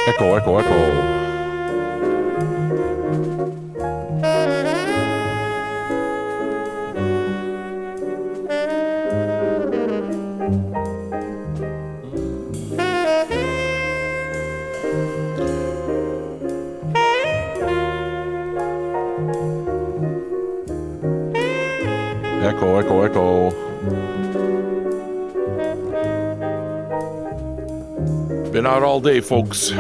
Echo, echo, echo. Echo, echo, echo. Been out all day, folks. Hey,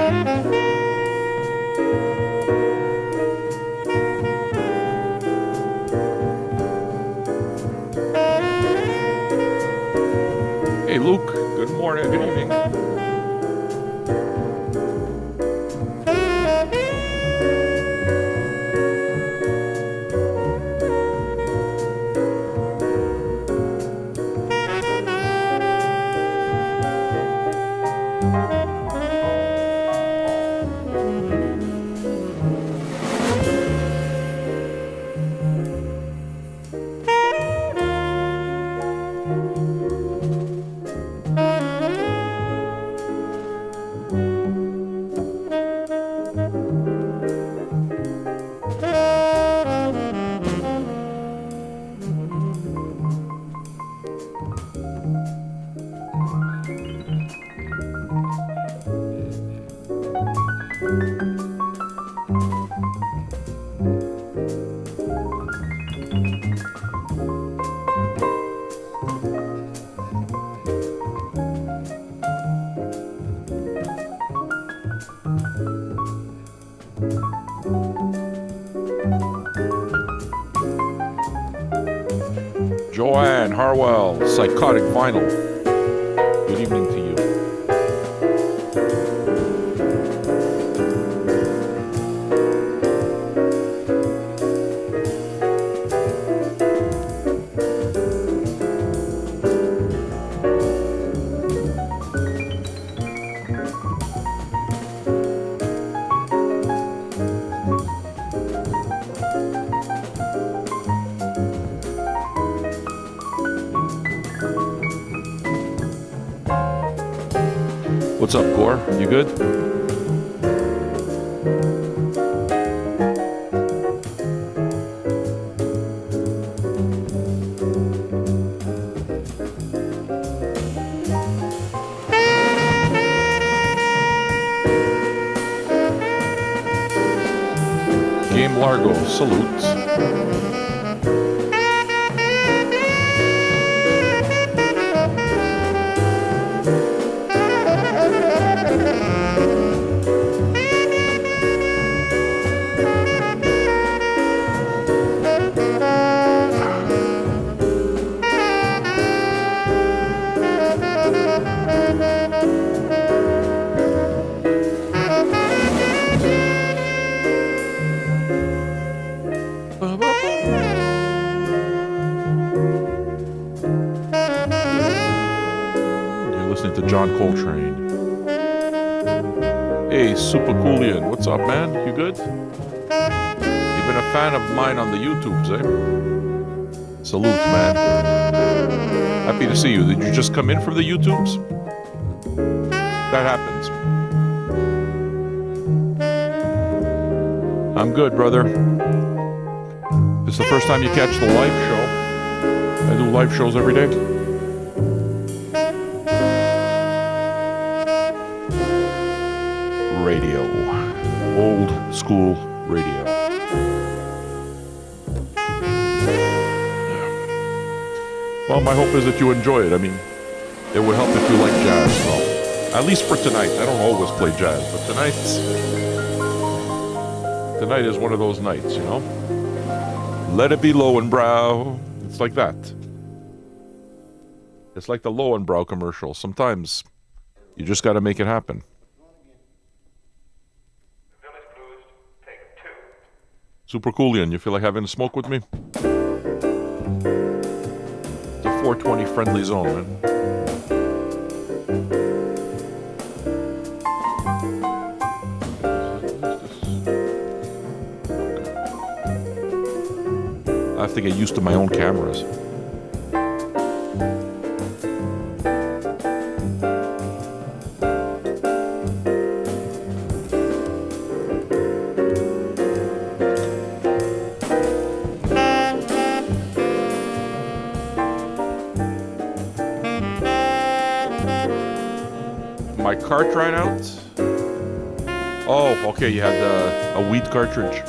Luke. Good morning. Good evening. Joanne Harwell, Psychotic Vinyl. Good evening to you. What's up, Gore? You good? Game Largo, salute. John Coltrane. Hey, Super Coolian, what's up, man? You good? You've been a fan of mine on the YouTubes, eh? Salute, man. Happy to see you. Did you just come in from the YouTubes? That happens. I'm good, brother. It's the first time you catch the live show. I do live shows every day. Radio. Old school radio. Well, my hope is that you enjoy it. I mean, it would help if you like jazz. Well, at least for tonight. I don't always play jazz, but tonight is one of those nights, you know? Let it be Lowenbrow. It's like that. It's like the Lowenbrow commercial. Sometimes you just got to make it happen. Super Coolian, you feel like having a smoke with me? It's a 420 friendly zone, man. I have to get used to my own cameras. My cart ran out? Oh, okay, you had a weed cartridge.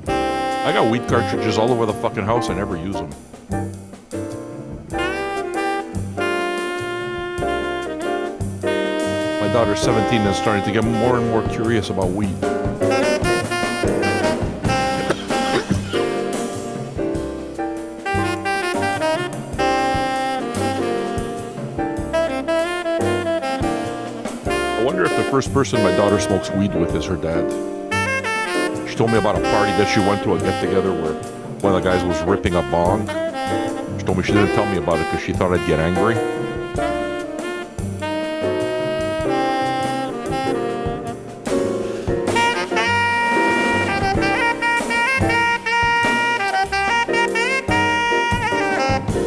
I got weed cartridges all over the fucking house. I never use them. My daughter's 17 and is starting to get more and more curious about weed. I wonder if the first person my daughter smokes weed with is her dad. She told me about a party that she went to, a get-together where one of the guys was ripping a bong. She told me she didn't tell me about it because she thought I'd get angry.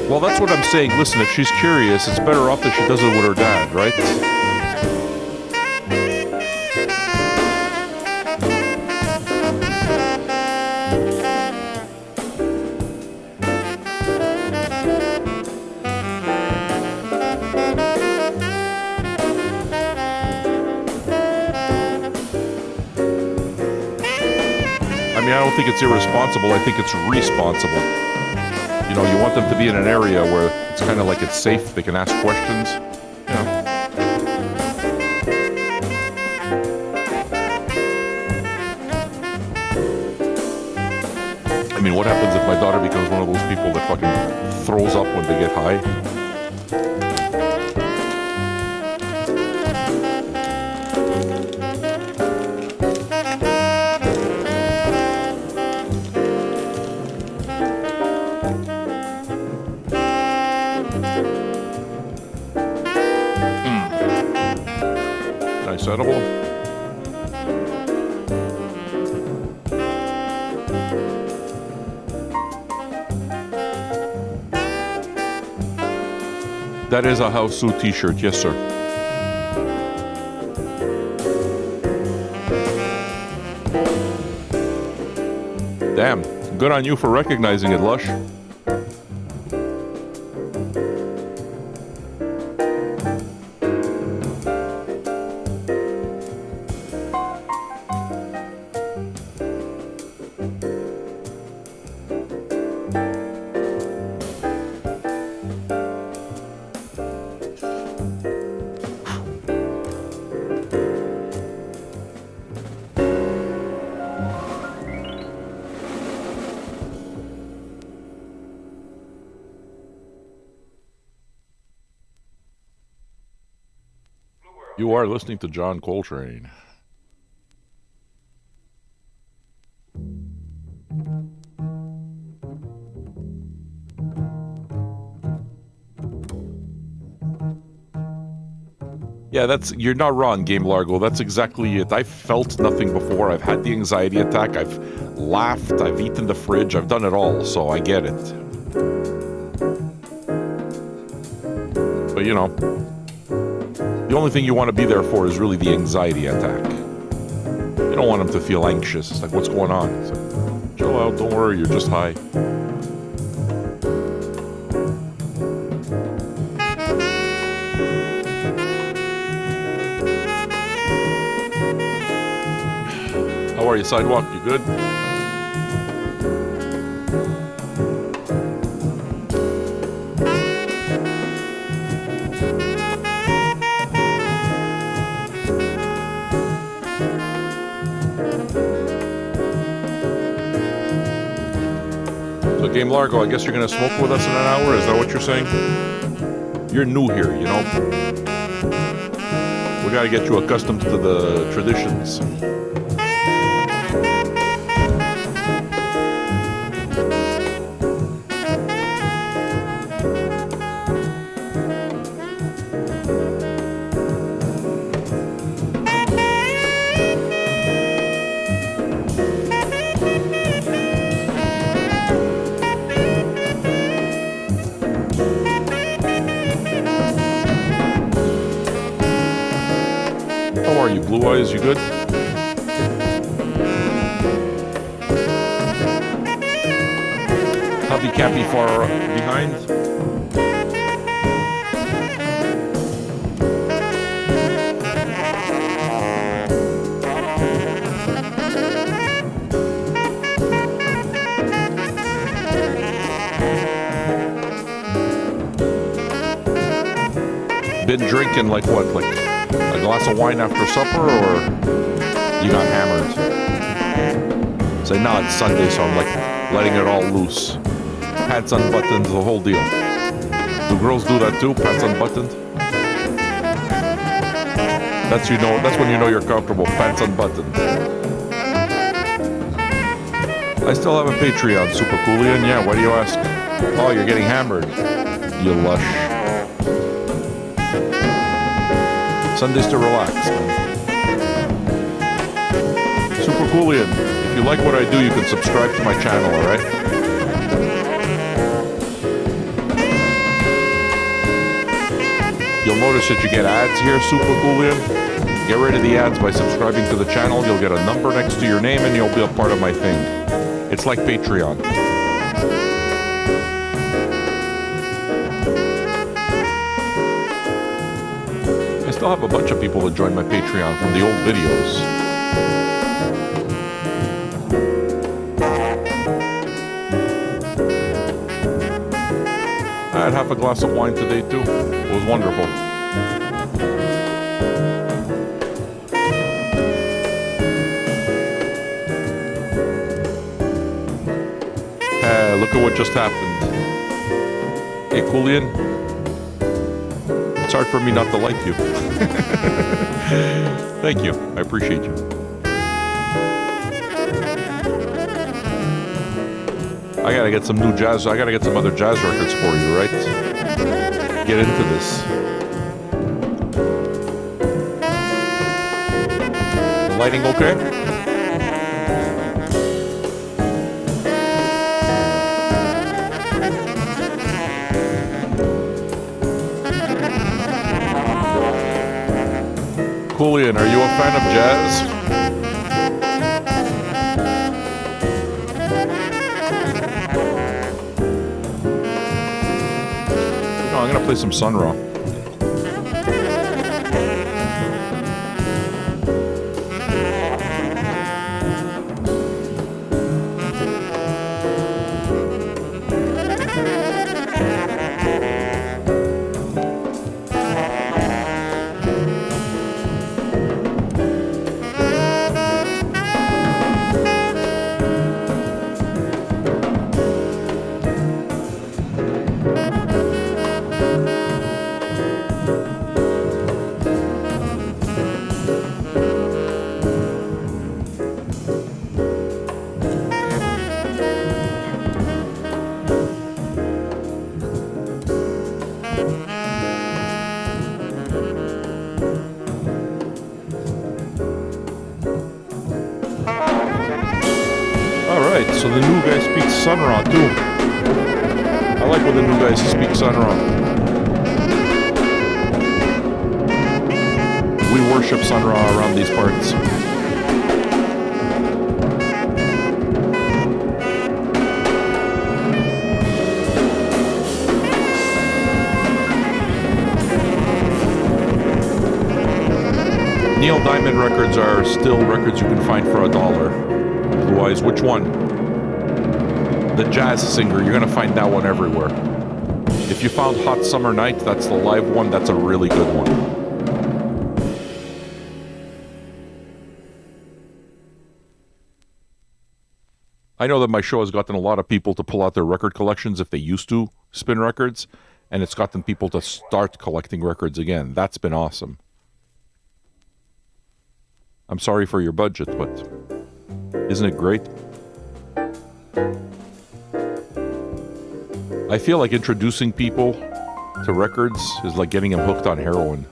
Well, that's what I'm saying. Listen, if she's curious, it's better off that she does it with her dad, right? I mean, I don't think it's irresponsible. I think it's responsible. You know, you want them to be in an area where it's kind of like it's safe. They can ask questions. You know. I mean, what happens if my daughter becomes one of those people that fucking throws up when they get high? Nice edible. That is a House Suit t-shirt, yes sir. Damn, good on you for recognizing it, Lush. You are listening to John Coltrane. Yeah, you're not wrong, Game Largo. That's exactly it. I've felt nothing before. I've had the anxiety attack. I've laughed. I've eaten the fridge. I've done it all, so I get it. But, you know, the only thing you want to be there for is really the anxiety attack. You don't want them to feel anxious. It's like, what's going on? It's like, chill out, don't worry, you're just high. How are you, Sidewalk? You good? So, Game Largo, I guess you're going to smoke with us in an hour? Is that what you're saying? You're new here, you know? We got to get you accustomed to the traditions. How are you, Blue Eyes? You good? Hubby can't be far behind. been drinking like what? Like a glass of wine after supper, or you got hammered? Say, nah, it's Sunday, so I'm like letting it all loose. Pants unbuttoned, the whole deal. Do girls do that too? Pants unbuttoned? That's when you know you're comfortable. Pants unbuttoned. I still have a Patreon, Super Coolian. Yeah, why do you ask? Oh, you're getting hammered. You lush. Sundays to relax, man. Super Coolian. If you like what I do, you can subscribe to my channel, alright? You'll notice that you get ads here, Super Coolian. Get rid of the ads by subscribing to the channel. You'll get a number next to your name and you'll be a part of my thing. It's like Patreon. I still have a bunch of people that joined my Patreon from the old videos. I had half a glass of wine today too. It was wonderful. Look at what just happened. Hey, Coolian. It's hard for me not to like you. Thank you. I appreciate you. I gotta get some new jazz. I gotta get some other jazz records for you, right? Get into this. Lighting okay? Coolian, are you a fan of jazz? No, I'm gonna play some Sun Ra. So the new guy speaks Sun Ra too. I like when the new guys speak Sun Ra. We worship Sun Ra around these parts. Neil Diamond records are still records you can find for $1. Blue Eyes, which one? The Jazz Singer, you're gonna find that one everywhere. If you found Hot Summer Night, that's the live one, that's a really good one. I know that my show has gotten a lot of people to pull out their record collections if they used to spin records, and it's gotten people to start collecting records again. That's been awesome. I'm sorry for your budget, but isn't it great? I feel like introducing people to records is like getting them hooked on heroin.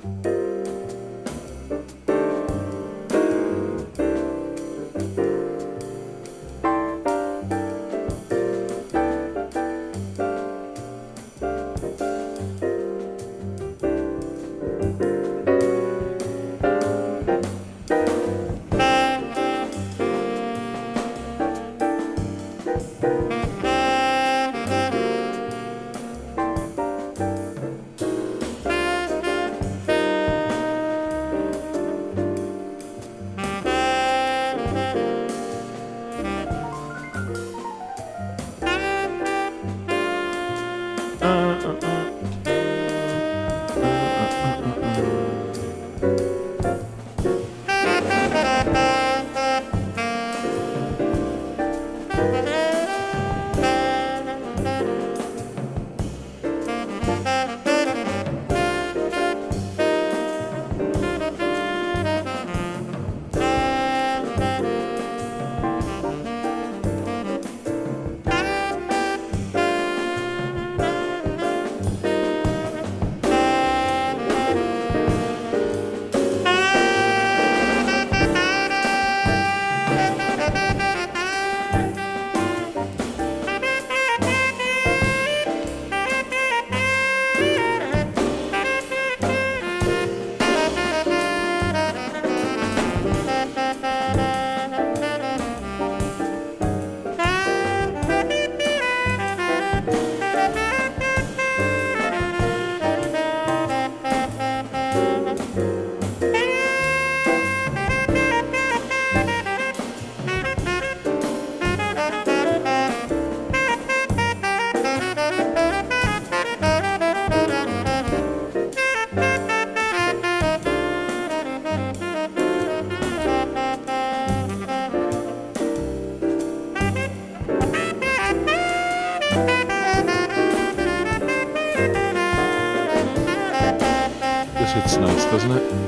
fits nice, doesn't it?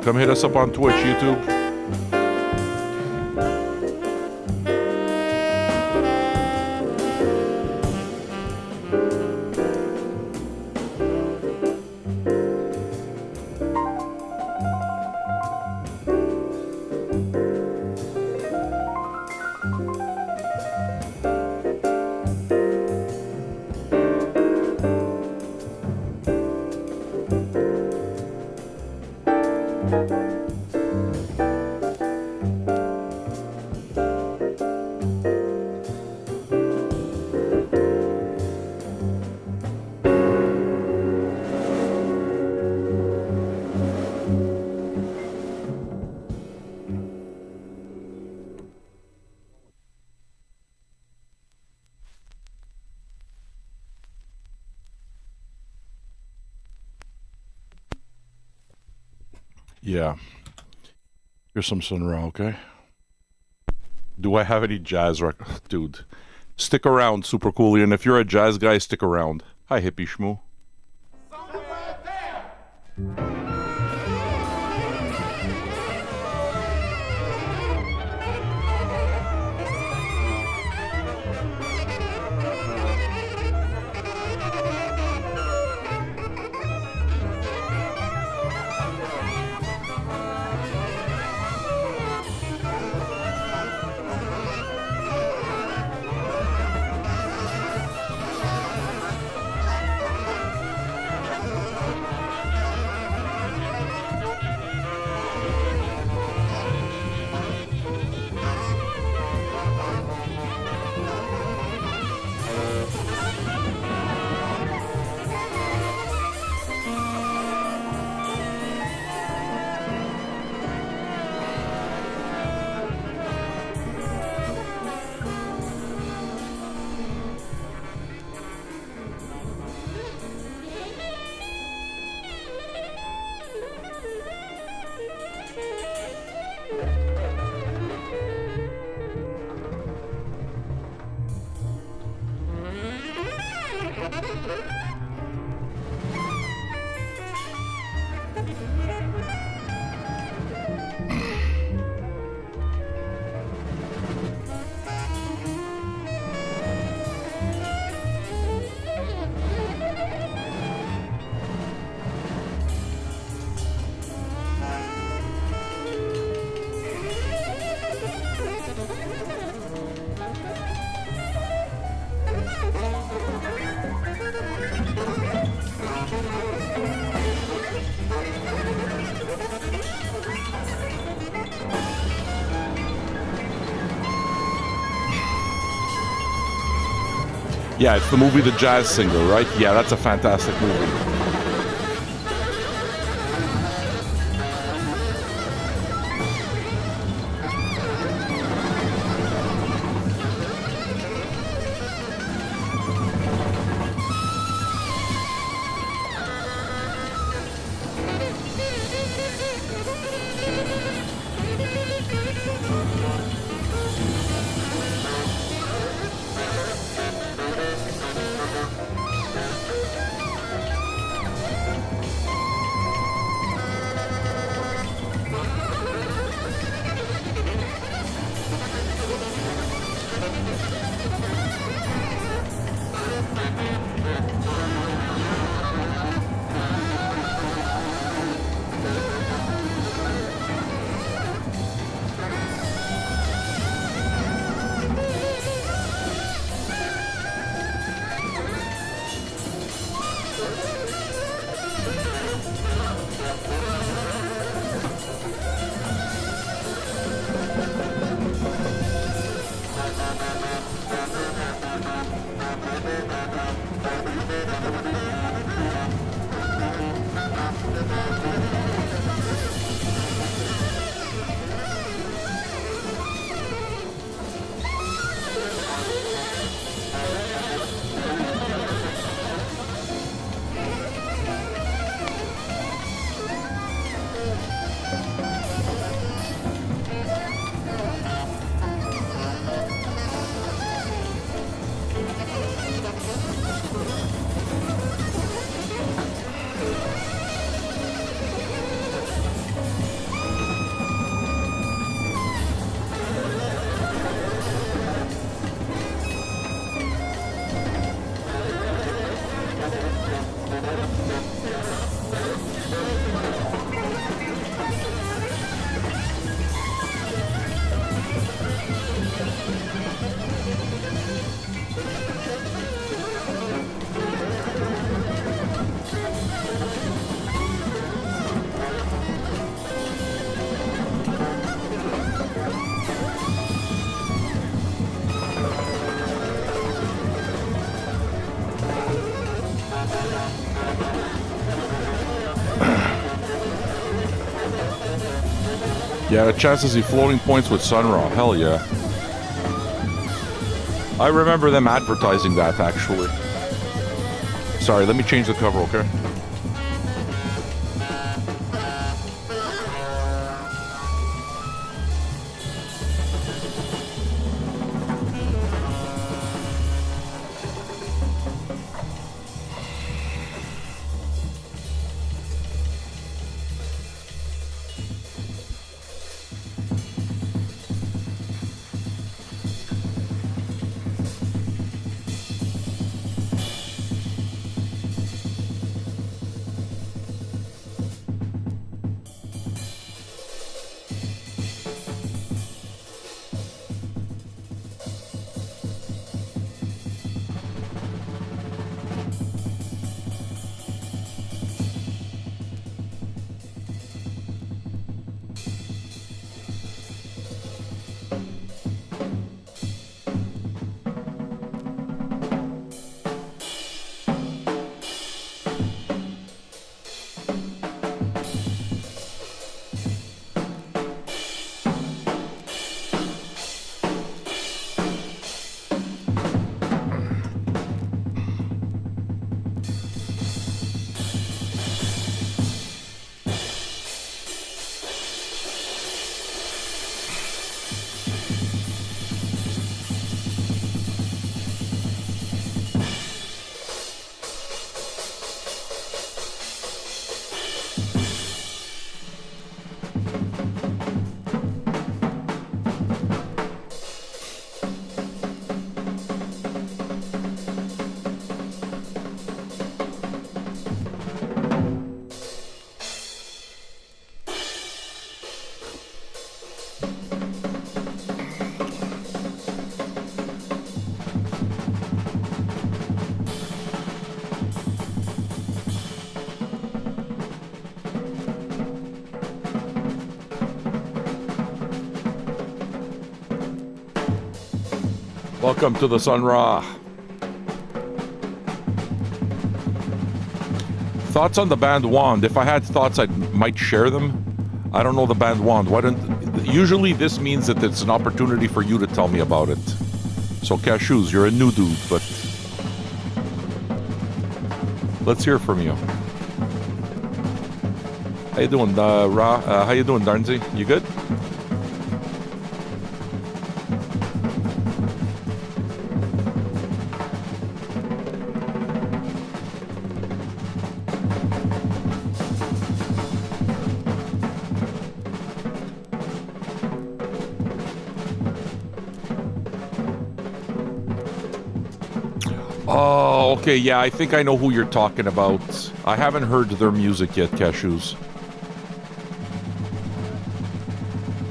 Come hit us up on Twitch, YouTube. Yeah. Here's some Sun Ra, okay? Do I have any jazz records? Dude. Stick around, Super Coolian. If you're a jazz guy, stick around. Hi, hippie shmoo. Yeah, it's the movie The Jazz Singer, right? Yeah, that's a fantastic movie. Yeah, the chances of floating points with Sun Ra. Hell yeah. I remember them advertising that, actually. Sorry, let me change the cover, okay? Welcome to the Sun Ra. Thoughts on the band Wand? If I had thoughts, I might share them. I don't know the band Wand. Why don't? Usually this means that it's an opportunity for you to tell me about it. So Cashews, you're a new dude, but let's hear from you. How you doing, Ra? How you doing, Darnsey? You good? Oh, okay, yeah, I think I know who you're talking about. I haven't heard their music yet, Cashews.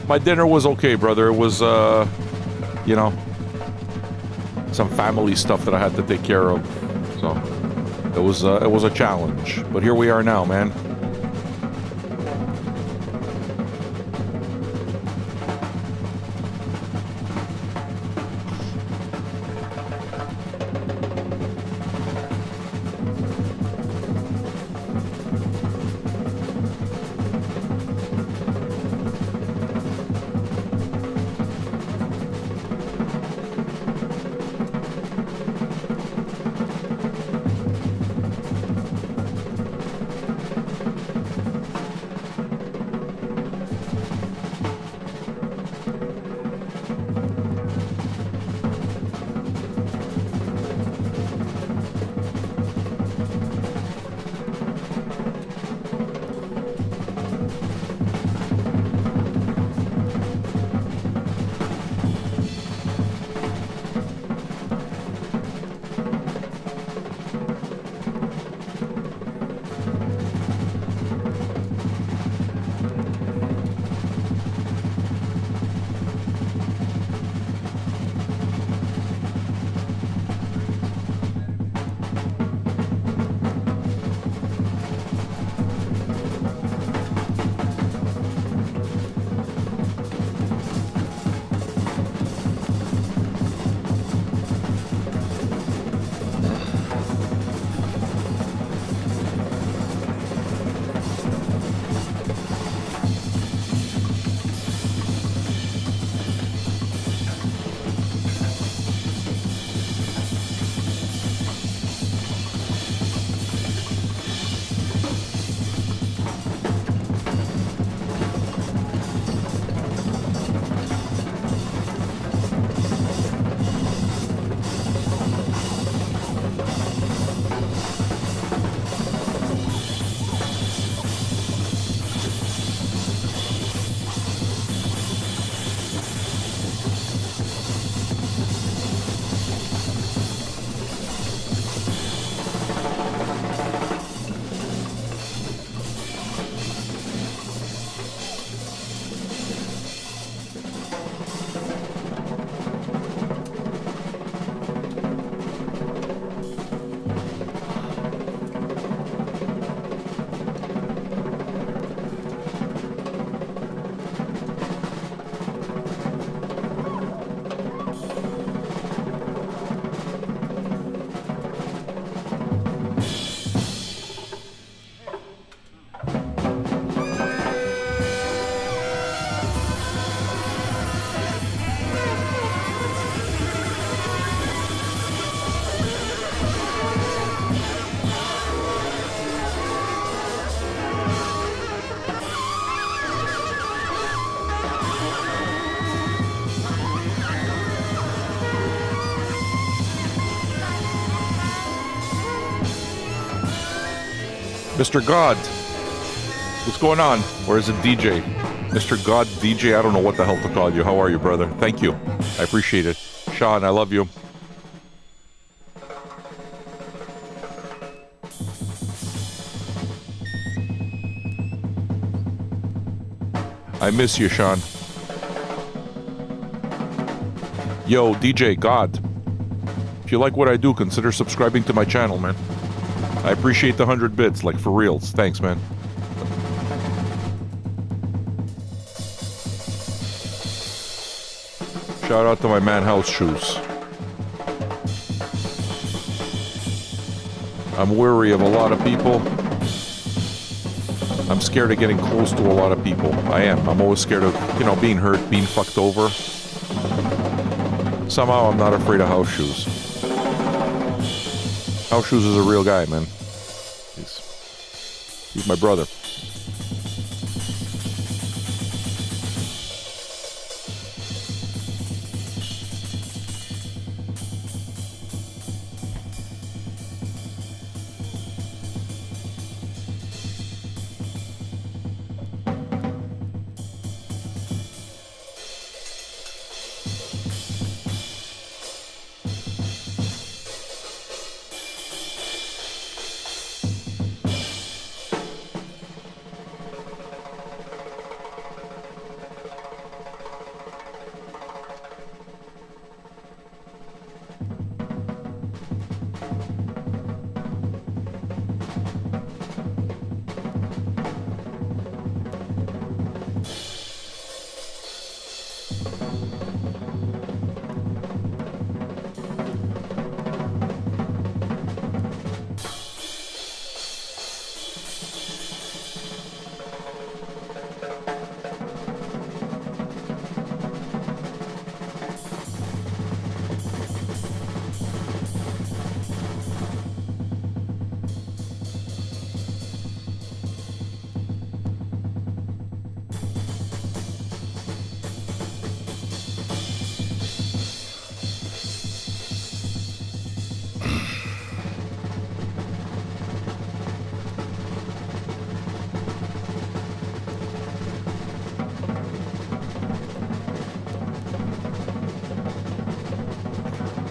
My dinner was okay, brother. It was, you know, some family stuff that I had to take care of. So, it was a challenge. But here we are now, man. Mr. God. What's going on? Or is it DJ? Mr. God DJ? I don't know what the hell to call you. How are you, brother? Thank you. I appreciate it. Sean, I love you. I miss you, Sean. Yo, DJ God. If you like what I do, consider subscribing to my channel, man. I appreciate the 100 bits, like for reals. Thanks, man. Shout out to my man House Shoes. I'm weary of a lot of people. I'm scared of getting close to a lot of people. I am. I'm always scared of, being hurt, being fucked over. Somehow I'm not afraid of House Shoes. House Shoes is a real guy, man. He's my brother.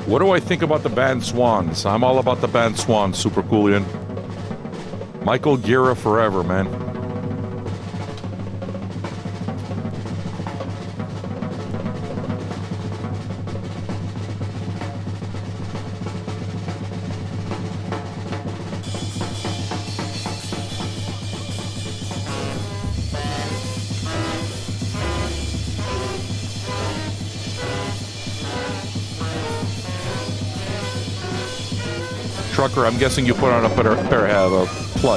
What do I think about the band Swans? I'm all about the band Swans, Super Coolian. Michael Gira forever, man. Trucker, I'm guessing you put on a pair of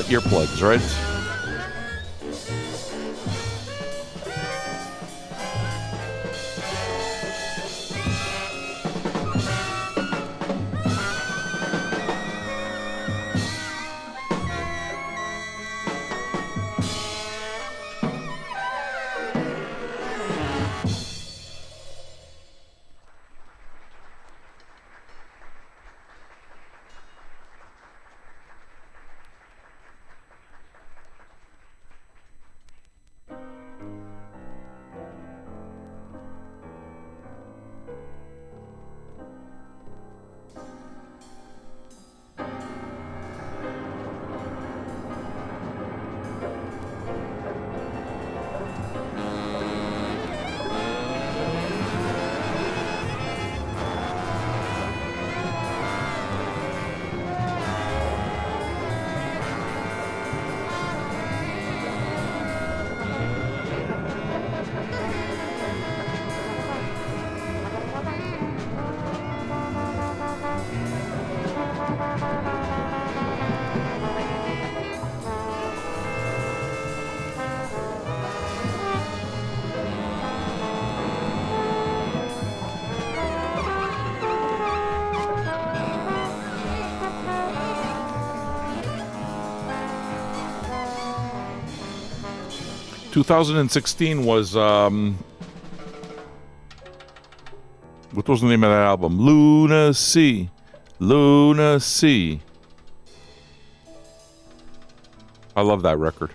earplugs, right? ...2016 was, what was the name of that album? Lunacy. Lunacy. I love that record.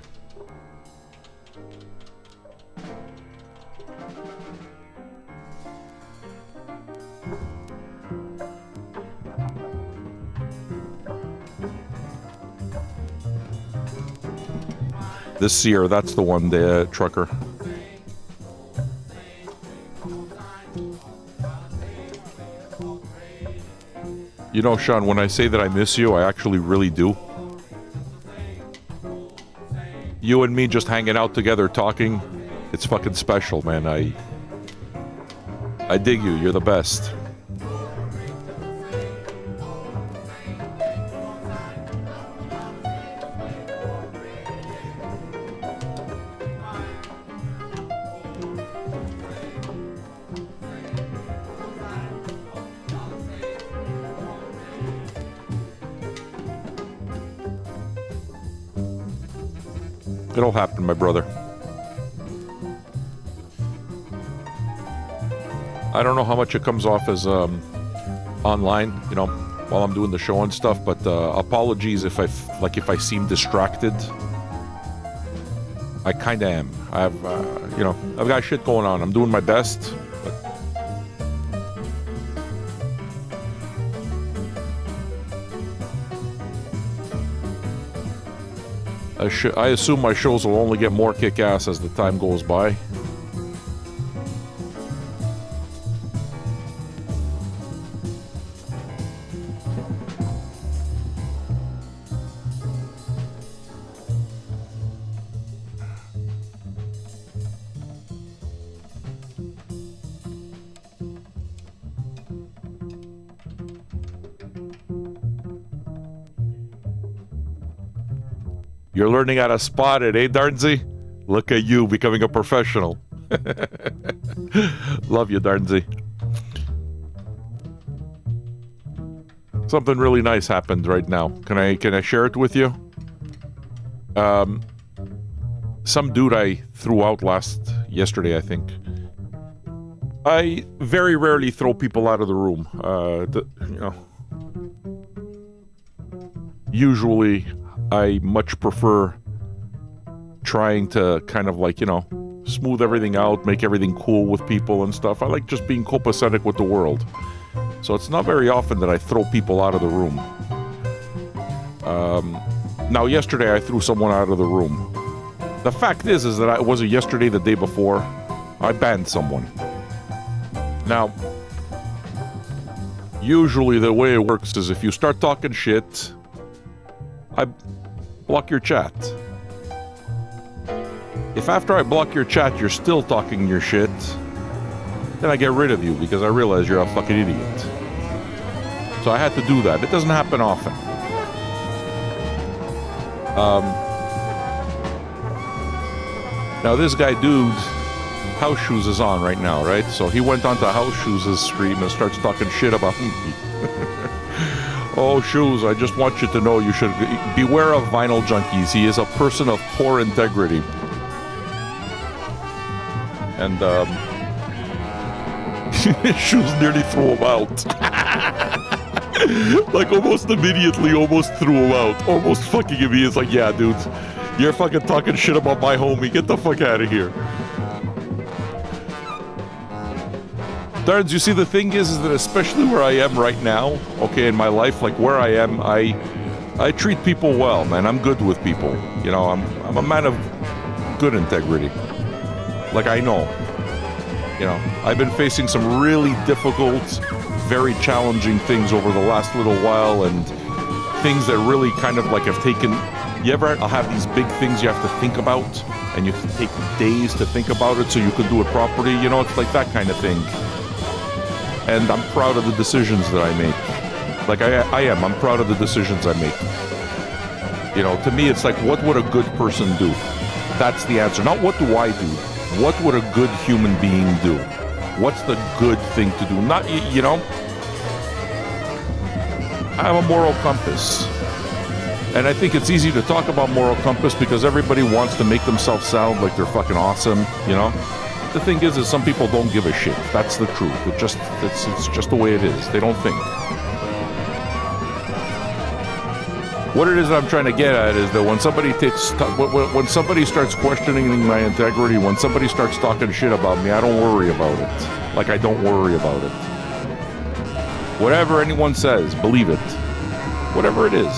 This Sear, that's the one, the trucker. You know, Sean, when I say that I miss you, I actually really do. You and me just hanging out together, talking, it's fucking special, man. I dig you. You're the best. It'll happen, my brother. I don't know how much it comes off as online, you know, while I'm doing the show and stuff, but apologies if I seem distracted. I kind of am. I've got shit going on. I'm doing my best, but I assume my shows will only get more kick-ass as the time goes by. You're learning how to spot it, eh, Darnsey? Look at you becoming a professional. Love you, Darnsey. Something really nice happened right now. Can I share it with you? Some dude I threw out yesterday, I think. I very rarely throw people out of the room. Usually I much prefer trying to kind of smooth everything out, make everything cool with people and stuff. I like just being copacetic with the world. So it's not very often that I throw people out of the room. Now, yesterday I threw someone out of the room. The fact is that it wasn't yesterday, the day before, I banned someone. Now, usually the way it works is if you start talking shit, I block your chat. If after I block your chat you're still talking your shit, then I get rid of you because I realize you're a fucking idiot. So I had to do that. It doesn't happen often. Now this guy dude, House Shoes is on right now, right? So he went onto House Shoes' stream and starts talking shit about me. Oh, Shoes, I just want you to know you should beware of Vinyljunkies. He is a person of poor integrity. And, Shoes nearly threw him out. Like, almost immediately, almost threw him out. Almost fucking him. He is like, yeah, dude, you're fucking talking shit about my homie. Get the fuck out of here. Darns, you see, the thing is that especially where I am right now, okay, in my life, like where I am, I treat people well, man. I'm good with people. You know, I'm a man of good integrity. Like, I know. You know, I've been facing some really difficult, very challenging things over the last little while, and things that really kind of like have taken... You ever have these big things you have to think about, and you take days to think about it so you can do it properly? You know, it's like that kind of thing. And I'm proud of the decisions that I make. Like, I am. I'm proud of the decisions I make. You know, to me, it's like, what would a good person do? That's the answer. Not what do I do? What would a good human being do? What's the good thing to do? Not, you know, I have a moral compass. And I think it's easy to talk about moral compass because everybody wants to make themselves sound like they're fucking awesome, you know? The thing is some people don't give a shit. That's the truth. It's just the way it is. They don't think. What it is I'm trying to get at is that when somebody starts questioning my integrity, when somebody starts talking shit about me, I don't worry about it. Like, I don't worry about it. Whatever anyone says, believe it. Whatever it is.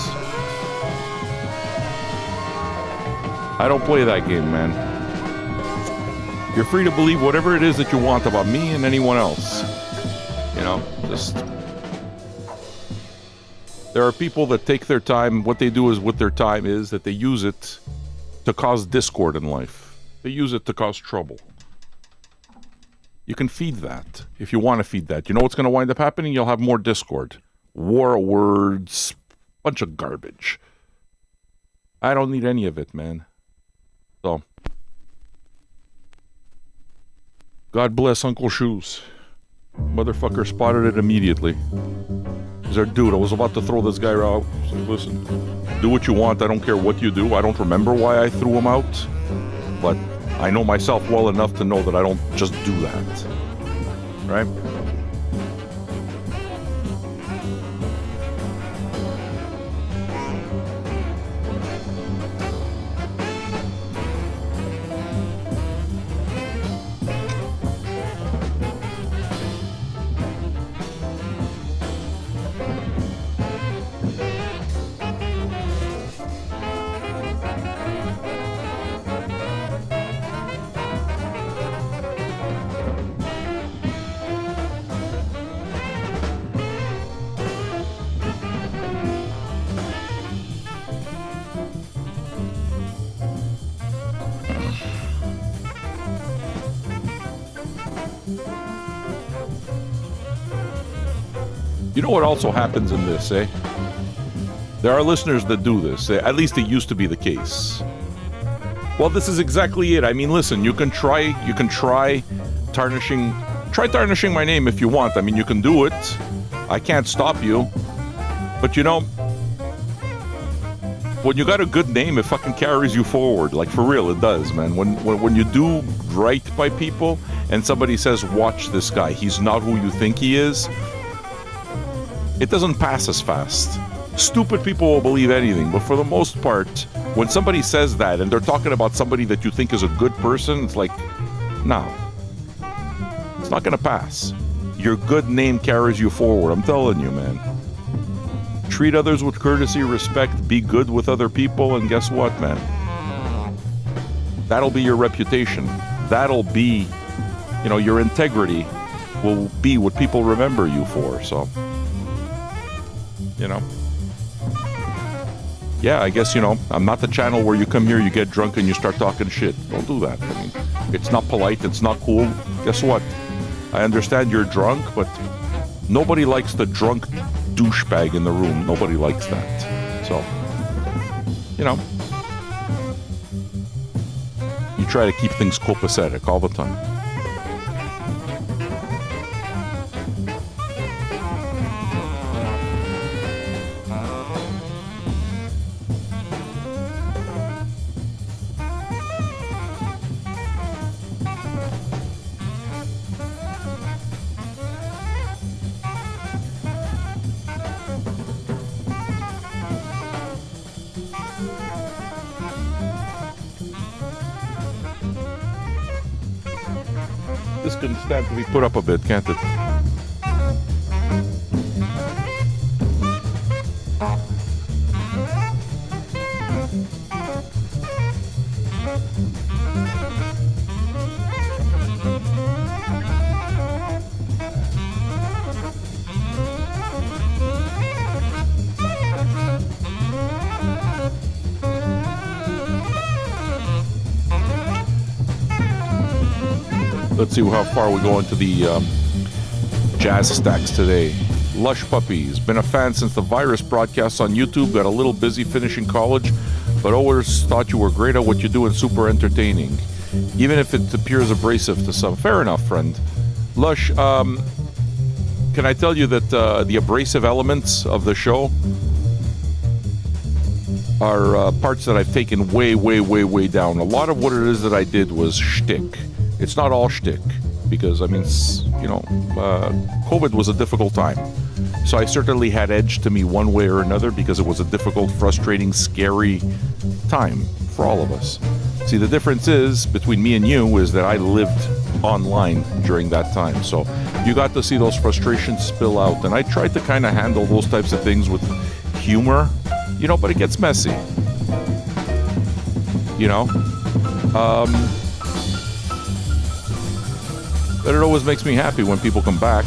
I don't play that game, man. You're free to believe whatever it is that you want about me and anyone else. You know, just... There are people that take their time. What they do is with their time is that they use it to cause discord in life. They use it to cause trouble. You can feed that if you want to feed that. You know what's going to wind up happening? You'll have more discord. War of words. Bunch of garbage. I don't need any of it, man. So. God bless Uncle Shoes. Motherfucker spotted it immediately. He's our dude. I was about to throw this guy out. So listen, do what you want. I don't care what you do. I don't remember why I threw him out. But I know myself well enough to know that I don't just do that. Right? You know what also happens in this, eh? There are listeners that do this. At least it used to be the case. Well, this is exactly it. I mean, listen, you can try tarnishing my name if you want. I mean, you can do it. I can't stop you. But you know, when you got a good name, it fucking carries you forward. Like, for real, it does, man. When you do right by people and somebody says, watch this guy, he's not who you think he is, it doesn't pass as fast. Stupid people will believe anything, but for the most part, when somebody says that and they're talking about somebody that you think is a good person, it's like, no. It's not gonna pass. Your good name carries you forward, I'm telling you, man. Treat others with courtesy, respect, be good with other people, and guess what, man? That'll be your reputation. That'll be, you know, your integrity will be what people remember you for, so... You know, yeah, I guess, you know, I'm not the channel where you come here, you get drunk and you start talking shit. Don't do that. I mean, it's not polite, it's not cool. Guess what? I understand you're drunk, but nobody likes the drunk douchebag in the room. Nobody likes that. So, you know, you try to keep things copacetic all the time. This can stand to be put up a bit, can't it? Let's see how far we go into the jazz stacks today. Lush Puppies. Been a fan since the virus broadcasts on YouTube. Got a little busy finishing college, but always thought you were great at what you do and super entertaining, even if it appears abrasive to some. Fair enough, friend. Lush, can I tell you that the abrasive elements of the show are parts that I've taken way, way, way, way down. A lot of what it is that I did was shtick. It's not all shtick, because, I mean, you know, COVID was a difficult time. So I certainly had edge to me one way or another because it was a difficult, frustrating, scary time for all of us. See, the difference is between me and you is that I lived online during that time. So you got to see those frustrations spill out. And I tried to kind of handle those types of things with humor, you know, but it gets messy. You know? But it always makes me happy when people come back.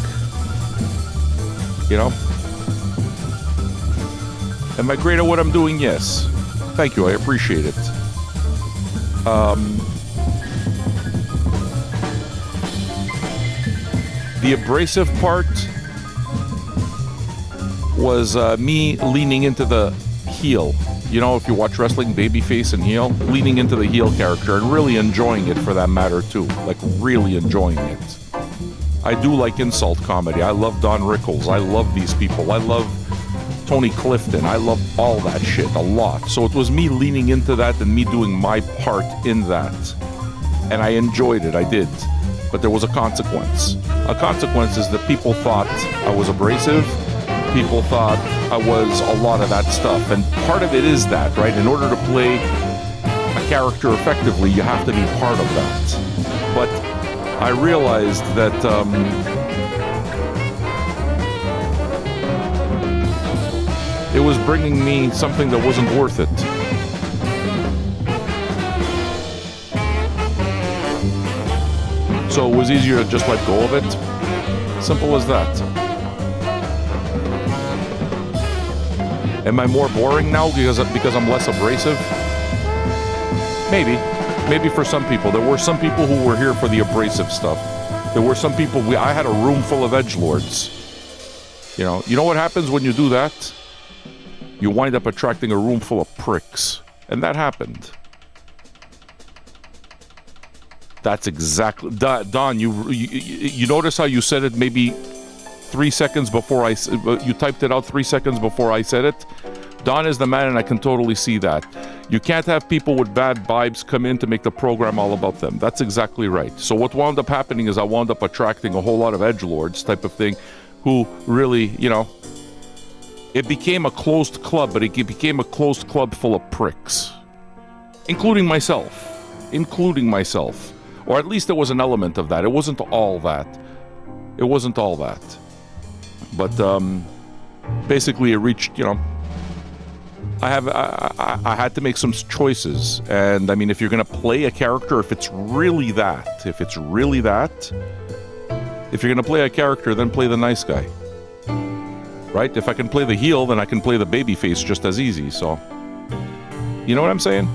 You know? Am I great at what I'm doing? Yes. Thank you, I appreciate it. The abrasive part was me leaning into the heel. You know, if you watch wrestling, babyface and heel, leaning into the heel character and really enjoying it for that matter too. Like really enjoying it. I do like insult comedy. I love Don Rickles. I love these people. I love Tony Clifton. I love all that shit a lot. So it was me leaning into that and me doing my part in that. And I enjoyed it. I did. But there was a consequence. A consequence is that people thought I was abrasive. People thought I was a lot of that stuff. And part of it is that, right? In order to play a character effectively, you have to be part of that. But I realized that it was bringing me something that wasn't worth it. So it was easier to just let go of it. Simple as that. Am I more boring now because I'm less abrasive? Maybe. Maybe for some people. There were some people who were here for the abrasive stuff. There were some people, I had a room full of edgelords. You know what happens when you do that? You wind up attracting a room full of pricks. And that happened. That's exactly... Don, you notice how you said it maybe 3 seconds before you typed it out 3 seconds before I said it? Don is the man, and I can totally see that. You can't have people with bad vibes come in to make the program all about them. That's exactly right. So what wound up happening is I wound up attracting a whole lot of edgelords type of thing who really, it became a closed club, but it became a closed club full of pricks. Including myself. Or at least there was an element of that. It wasn't all that. But basically it reached, I had to make some choices. And I mean, if you're going to play a character, if you're going to play a character, then play the nice guy. Right? If I can play the heel, then I can play the baby face just as easy. So, you know what I'm saying?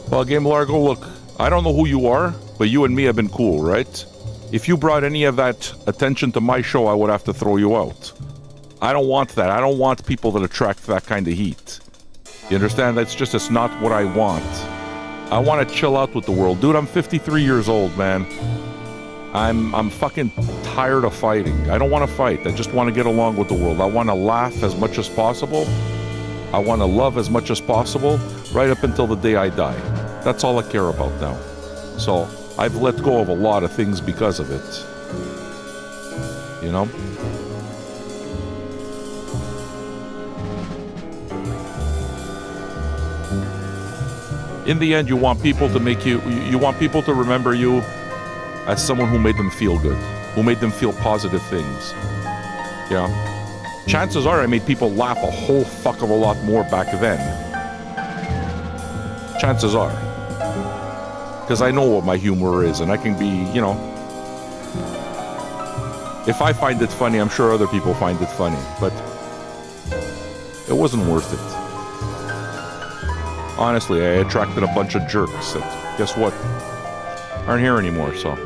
Well, Game Largo, look, I don't know who you are, but you and me have been cool, right? If you brought any of that attention to my show, I would have to throw you out. I don't want that. I don't want people that attract that kind of heat. You understand? It's not what I want. I want to chill out with the world. Dude, I'm 53 years old, man. I'm fucking tired of fighting. I don't want to fight. I just want to get along with the world. I want to laugh as much as possible. I want to love as much as possible, right up until the day I die. That's all I care about now. So, I've let go of a lot of things because of it. You know? In the end, you want people to you want people to remember you as someone who made them feel good, who made them feel positive things. Yeah. Chances are I made people laugh a whole fuck of a lot more back then. Chances are. Because I know what my humor is, and I can be, if I find it funny, I'm sure other people find it funny, but it wasn't worth it. Honestly, I attracted a bunch of jerks that, guess what, aren't here anymore, so.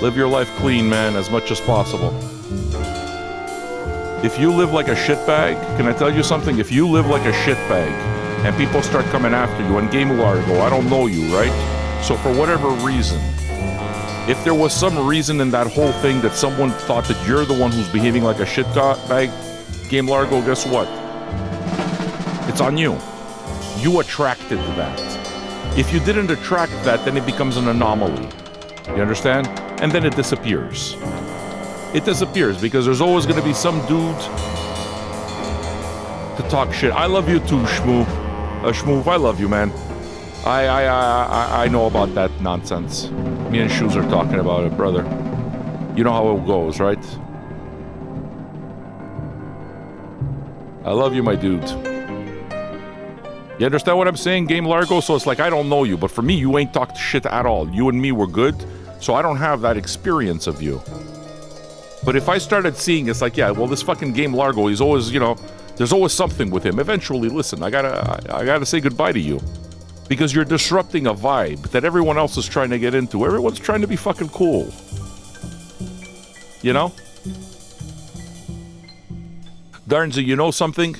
Live your life clean, man, as much as possible. If you live like a shitbag, can I tell you something? If you live like a shitbag and people start coming after you, and Game Largo, I don't know you, right? So for whatever reason, If there was some reason in that whole thing that someone thought that you're the one who's behaving like a shit bag, Game Largo, guess what? It's on you. You attracted that. If you didn't attract that, then it becomes an anomaly. You understand? And then it disappears. It disappears because there's always going to be some dude to talk shit. I love you too, Shmoo. Shmoo, I love you, man. I know about that nonsense. Me and Shoes are talking about it, brother. You know how it goes, right? I love you, my dude. You understand what I'm saying, Game Largo? So it's like, I don't know you, but for me, you ain't talked shit at all. You and me were good, so I don't have that experience of you. But if I started seeing, it's like, yeah, well, this fucking Game Largo, he's always, you know, there's always something with him. Eventually, listen, I gotta say goodbye to you. Because you're disrupting a vibe that everyone else is trying to get into. Everyone's trying to be fucking cool. You know? Darnzy, you know something?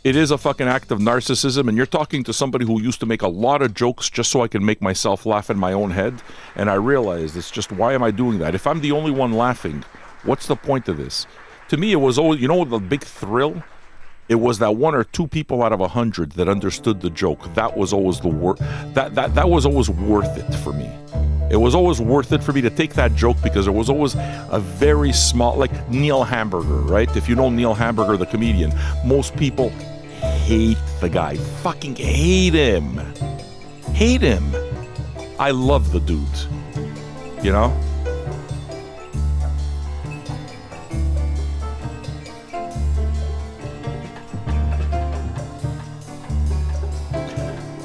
It is a fucking act of narcissism, and you're talking to somebody who used to make a lot of jokes just so I can make myself laugh in my own head, and I realized it's just, why am I doing that? If I'm the only one laughing, what's the point of this? To me, it was always, you know, the big thrill? It was that 1 or 2 people out of 100 that understood the joke. That was always the that was always worth it for me. It was always worth it for me to take that joke because there was always a very small, like Neil Hamburger, right? If you know Neil Hamburger, the comedian, most people hate the guy. Fucking hate him. Hate him. I love the dude. You know?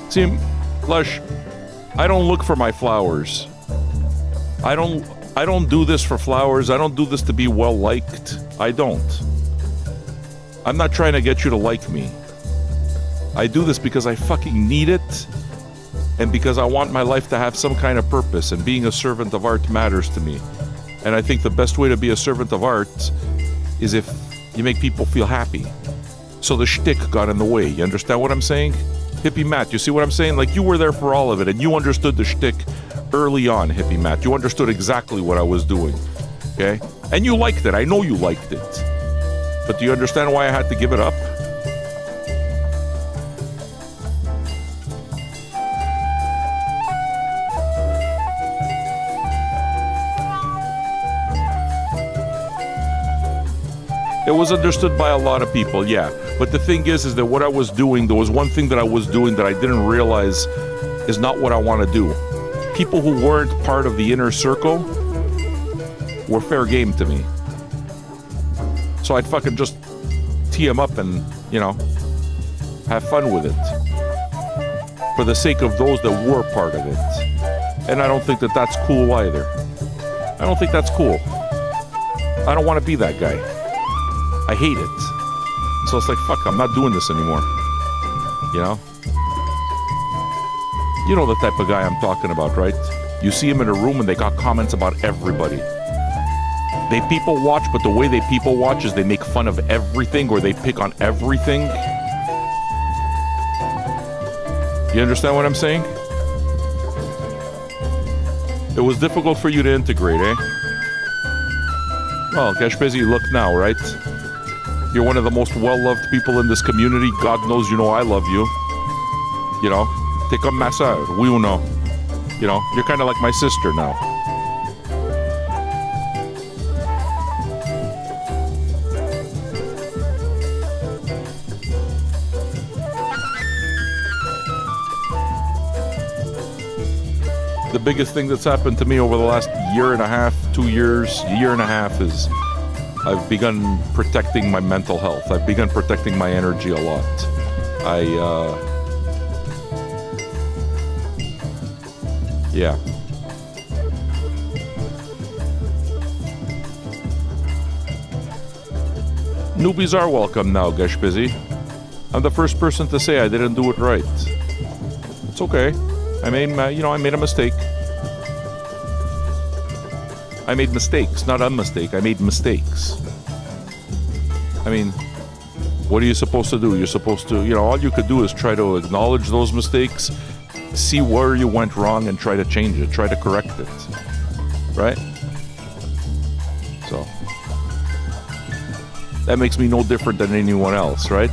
See, Lush, I don't look for my flowers. I don't do this for flowers. I don't do this to be well liked. I don't. I'm not trying to get you to like me. I do this because I fucking need it, and because I want my life to have some kind of purpose, and being a servant of art matters to me. And I think the best way to be a servant of art is if you make people feel happy. So the shtick got in the way. You understand what I'm saying? Hippie Matt, you see what I'm saying? Like, you were there for all of it, and you understood the shtick early on, Hippie Matt. You understood exactly what I was doing, okay? And you liked it. I know you liked it. But do you understand why I had to give it up? It was understood by a lot of people, yeah. But the thing is that what I was doing, there was one thing that I was doing that I didn't realize is not what I want to do. People who weren't part of the inner circle were fair game to me. So I'd fucking just tee them up and, you know, have fun with it. For the sake of those that were part of it. And I don't think that that's cool either. I don't think that's cool. I don't want to be that guy. I hate it. So it's like, fuck, I'm not doing this anymore. You know? You know the type of guy I'm talking about, right? You see him in a room and they got comments about everybody. They people watch, but the way they people watch is they make fun of everything or they pick on everything. You understand what I'm saying? It was difficult for you to integrate, eh? Well, Gashpezi, look now, right? You're one of the most well-loved people in this community. God knows you know I love you. You know? T'es comme ma sœur, oui ou non? You know? You're kind of like my sister now. The biggest thing that's happened to me over the last year and a half, 2 years, year and a half is I've begun protecting my mental health. I've begun protecting my energy a lot. Yeah. Newbies are welcome now, Geshbizzy. I'm the first person to say I didn't do it right. It's okay. I made a mistake. I made mistakes, not a mistake. I made mistakes. I mean, what are you supposed to do? You're supposed to, all you could do is try to acknowledge those mistakes, see where you went wrong, and try to change it, try to correct it. right? So that makes me no different than anyone else, right?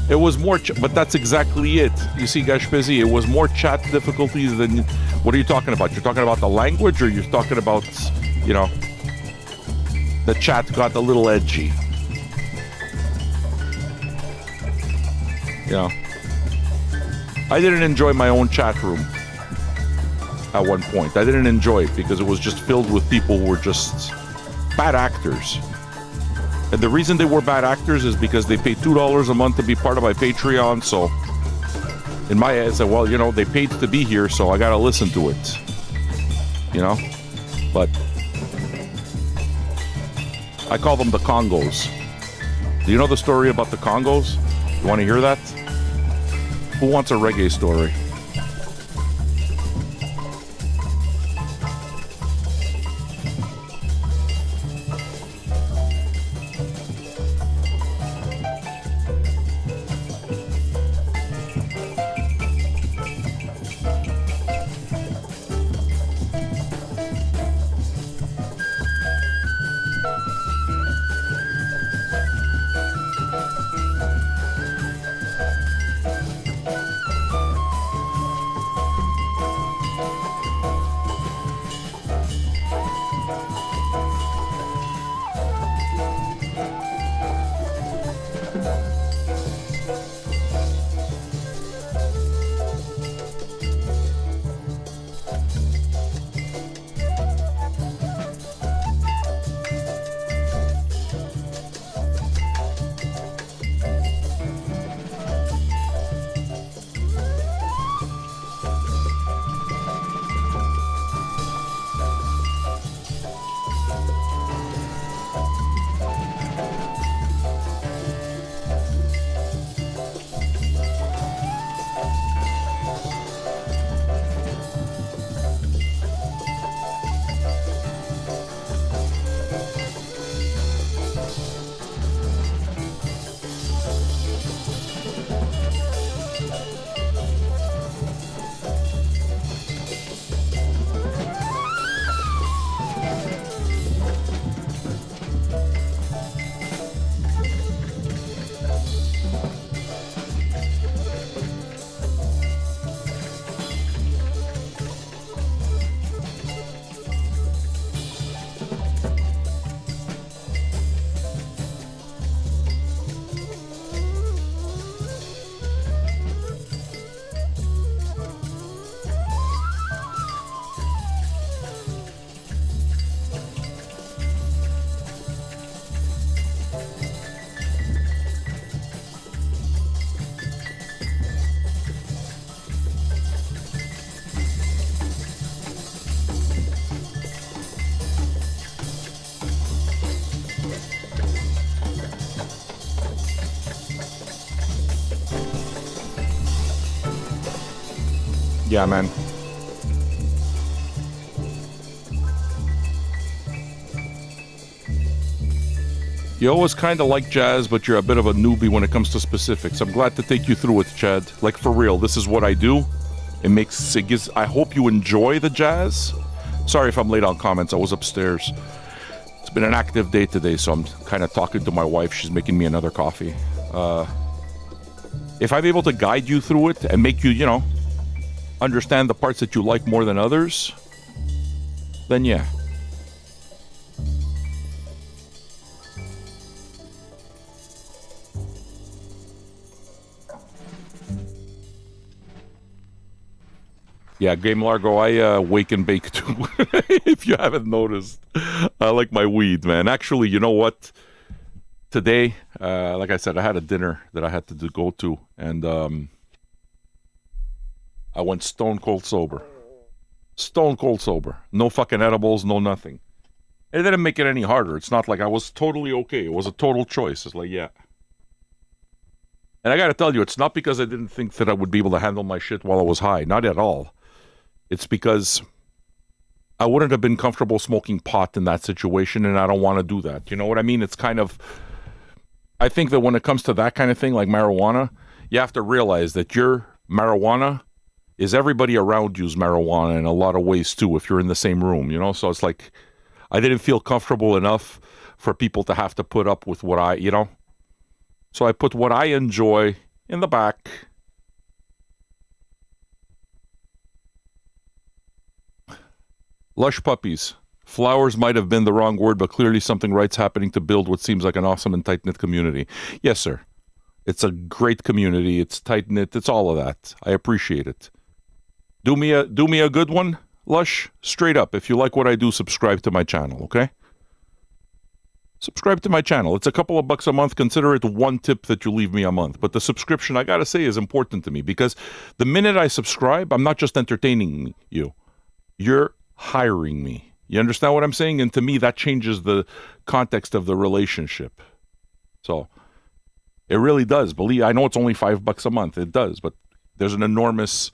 It was more, but that's exactly it. You see, Gash Busy, it was more chat difficulties than. What are you talking about? You're talking about the language, or you're talking about, you know, the chat got a little edgy. You know, I didn't enjoy my own chat room at one point. I didn't enjoy it because it was just filled with people who were just bad actors. And the reason they were bad actors is because they paid $2 a month to be part of my Patreon. So in my head, I said, well, you know, they paid to be here, so I got to listen to it. You know? But I call them the Congos. Do you know the story about the Congos? You want to hear that? Who wants a reggae story? Yeah, man. You always kind of like jazz, but you're a bit of a newbie when it comes to specifics. I'm glad to take you through it, Chad. Like, for real, this is what I do. It gives. I hope you enjoy the jazz. Sorry if I'm late on comments. I was upstairs. It's been an active day today, so I'm kind of talking to my wife. She's making me another coffee. If I'm able to guide you through it and make you, you know, understand the parts that you like more than others, then yeah. Yeah, Game Largo, I wake and bake too, if you haven't noticed. I like my weed, man. Actually, you know what? Today, like I said, I had a dinner that I had to go to, and I went stone cold sober. Stone cold sober. No fucking edibles, no nothing. It didn't make it any harder. It's not like I was totally okay. It was a total choice. It's like, yeah. And I gotta tell you, it's not because I didn't think that I would be able to handle my shit while I was high. Not at all. It's because I wouldn't have been comfortable smoking pot in that situation, and I don't want to do that. You know what I mean? It's kind of... I think that when it comes to that kind of thing, like marijuana, you have to realize that your marijuana is everybody around use marijuana in a lot of ways too, if you're in the same room, you know? So it's like, I didn't feel comfortable enough for people to have to put up with what I, you know? So I put what I enjoy in the back. Lush puppies. Flowers might have been the wrong word, but clearly something right's happening to build what seems like an awesome and tight-knit community. Yes, sir. It's a great community. It's tight-knit. It's all of that. I appreciate it. Do me a good one, Lush. Straight up. If you like what I do, subscribe to my channel, okay? Subscribe to my channel. It's a couple of bucks a month. Consider it one tip that you leave me a month. But the subscription, I gotta say, is important to me because the minute I subscribe, I'm not just entertaining you. You're hiring me. You understand what I'm saying? And to me, that changes the context of the relationship. So it really does. Believe, I know it's only $5 a month. It does, but there's an enormous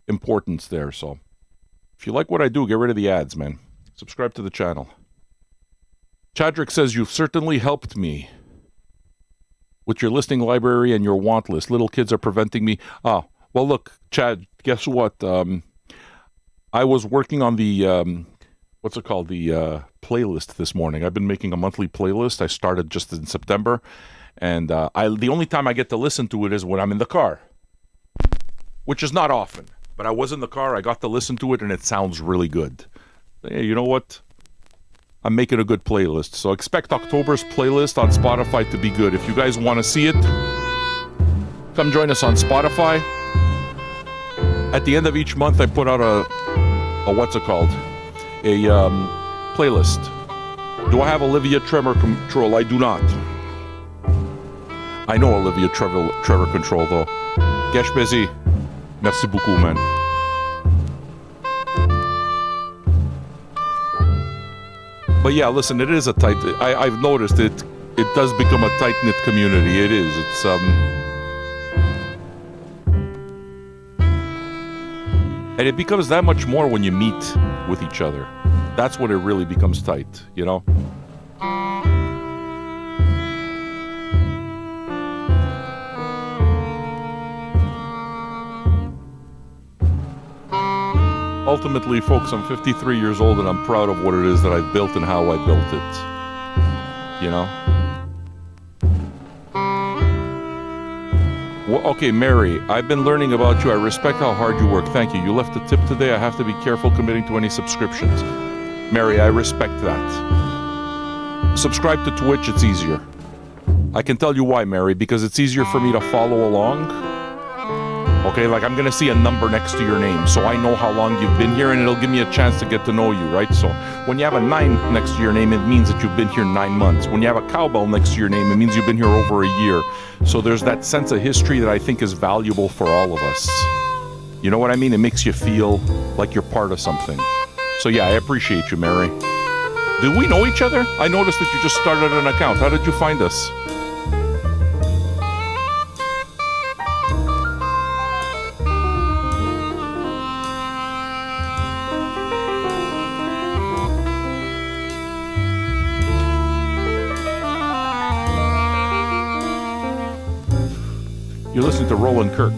importance there. So if you like what I do, get rid of the ads, man. Subscribe to the channel. Chadrick says, you've certainly helped me with your listing library and your want list. Little kids are preventing me. Oh, well, look, Chad, guess what? I was working on the, what's it called? The playlist this morning. I've been making a monthly playlist. I started just in September. And the only time I get to listen to it is when I'm in the car, which is not often. But I was in the car, I got to listen to it, and it sounds really good. Hey, you know what? I'm making a good playlist. So expect October's playlist on Spotify to be good. If you guys want to see it, come join us on Spotify. At the end of each month, I put out a what's it called? A playlist. Do I have Olivia Trevor Control? I do not. I know Olivia Trevor Control, though. Gesh Bezi. Merci beaucoup, man. But yeah, listen, it is a tight... I've noticed it does become a tight-knit community. It is. It's, and it becomes that much more when you meet with each other. That's when it really becomes tight, you know? Ultimately, folks, I'm 53 years old and I'm proud of what it is that I've built and how I built it. You know? Well, okay, Mary, I've been learning about you. I respect how hard you work. Thank you. You left a tip today. I have to be careful committing to any subscriptions. Mary, I respect that. Subscribe to Twitch. It's easier. I can tell you why, Mary, because it's easier for me to follow along. Okay, like I'm going to see a number next to your name, so I know how long you've been here, and it'll give me a chance to get to know you, right? So when you have a 9 next to your name, it means that you've been here 9 months. When you have a cowbell next to your name, it means you've been here over a year. So there's that sense of history that I think is valuable for all of us. You know what I mean? It makes you feel like you're part of something. So yeah, I appreciate you, Mary. Do we know each other? I noticed that you just started an account. How did you find us? You're listening to Roland Kirk.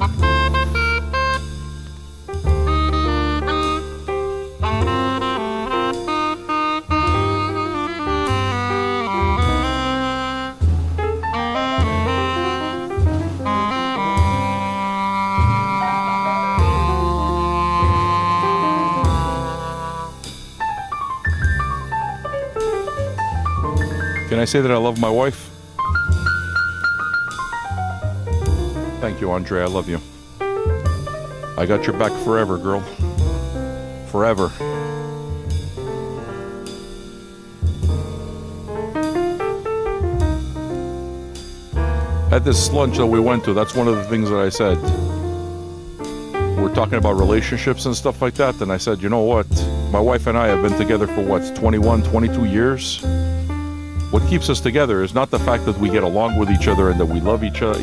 Can I say that I love my wife? Thank you, Andre. I love you. I got your back forever, girl. Forever. At this lunch that we went to, that's one of the things that I said. We're talking about relationships and stuff like that, and I said, you know what? My wife and I have been together for what, 21, 22 years? What keeps us together is not the fact that we get along with each other and that we love each other.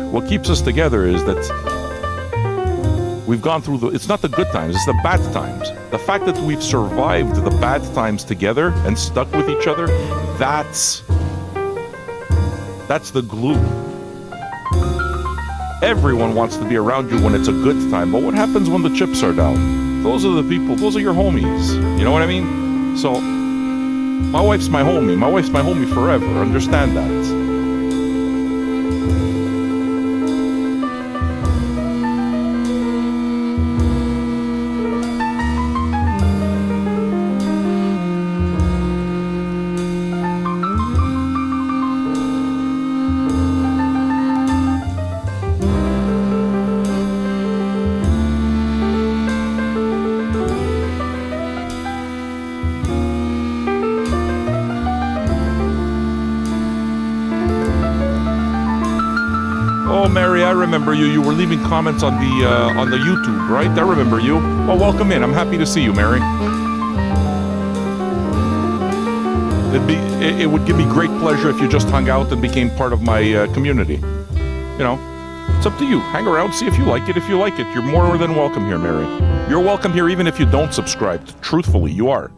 What keeps us together is that we've gone through it's not the good times, it's the bad times. The fact that we've survived the bad times together and stuck with each other, that's the glue. Everyone wants to be around you when it's a good time, but what happens when the chips are down? Those are the people, those are your homies. You know what I mean? So, my wife's my homie. My wife's my homie forever. Understand that. Mary, I remember you. You were leaving comments on the YouTube, right? I remember you. Well, welcome in. I'm happy to see you, Mary. It would give me great pleasure if you just hung out and became part of my community. You know, it's up to you. Hang around, see if you like it. If you like it, you're more than welcome here, Mary. You're welcome here even if you don't subscribe. Truthfully, you are.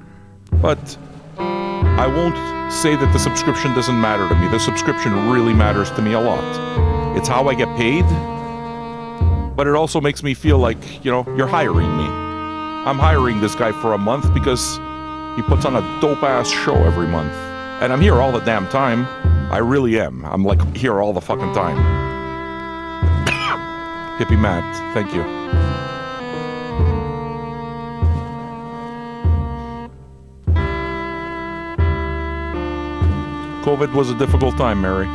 But I won't say that the subscription doesn't matter to me. The subscription really matters to me a lot. It's how I get paid, but it also makes me feel like, you know, you're hiring me. I'm hiring this guy for a month because he puts on a dope-ass show every month. And I'm here all the damn time. I really am. I'm like here all the fucking time. Hippie Matt, thank you. COVID was a difficult time, Mary.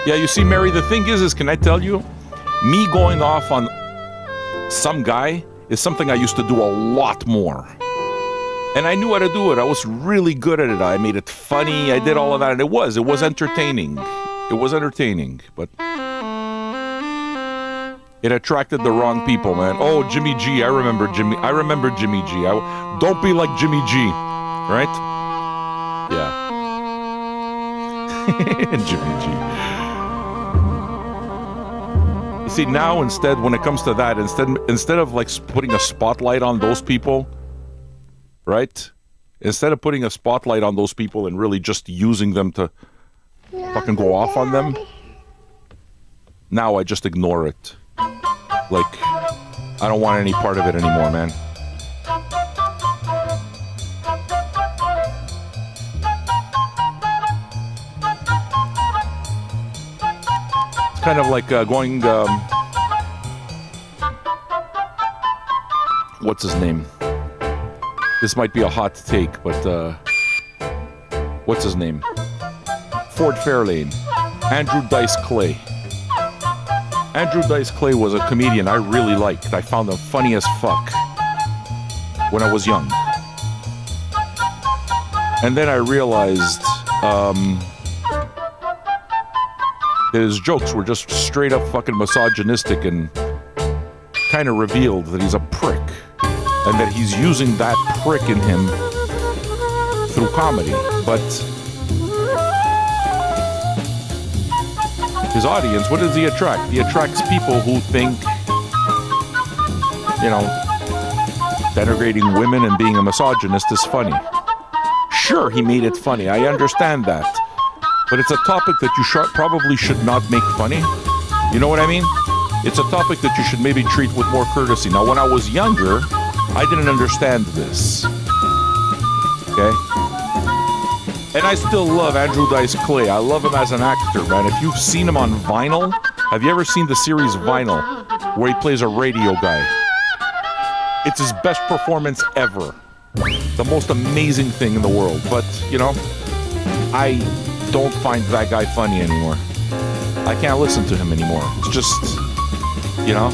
Yeah, you see, Mary, the thing is, can I tell you, me going off on some guy is something I used to do a lot more. And I knew how to do it. I was really good at it. I made it funny. I did all of that. And it was entertaining. It was entertaining, but it attracted the wrong people, man. Oh, Jimmy G. I remember Jimmy G. Don't be like Jimmy G, right? Yeah. Jimmy G. See, now instead, when it comes to that, instead of like putting a spotlight on those people, right? Instead of putting a spotlight on those people and really just using them to fucking go off on them, now I just ignore it. Like, I don't want any part of it anymore, man. Kind of like going, what's his name? This might be a hot take, but what's his name? Ford Fairlane. Andrew Dice Clay. Andrew Dice Clay was a comedian I really liked. I found him funny as fuck when I was young. And then I realized his jokes were just straight up fucking misogynistic and kind of revealed that he's a prick and that he's using that prick in him through comedy. But his audience, what does he attract? He attracts people who think, you know, denigrating women and being a misogynist is funny. Sure, he made it funny. I understand that. But it's a topic that you probably should not make funny. You know what I mean? It's a topic that you should maybe treat with more courtesy. Now, when I was younger, I didn't understand this. Okay? And I still love Andrew Dice Clay. I love him as an actor, man. If you've seen him on Vinyl, have you ever seen the series Vinyl, where he plays a radio guy? It's his best performance ever. The most amazing thing in the world. But, you know, I don't find that guy funny anymore. I can't listen to him anymore. It's just, you know,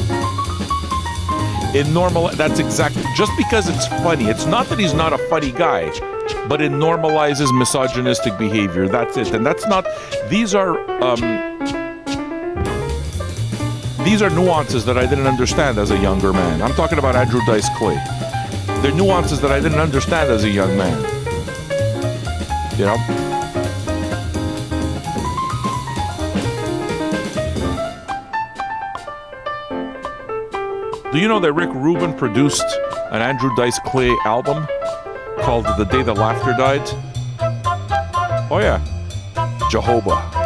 that's exactly, just because it's funny. It's not that he's not a funny guy, but it normalizes misogynistic behavior. That's it. And that's not, these are nuances that I didn't understand as a younger man. I'm talking about Andrew Dice Clay. They're nuances that I didn't understand as a young man. You know? Do you know that Rick Rubin produced an Andrew Dice Clay album called The Day the Laughter Died? Oh yeah. Jehovah.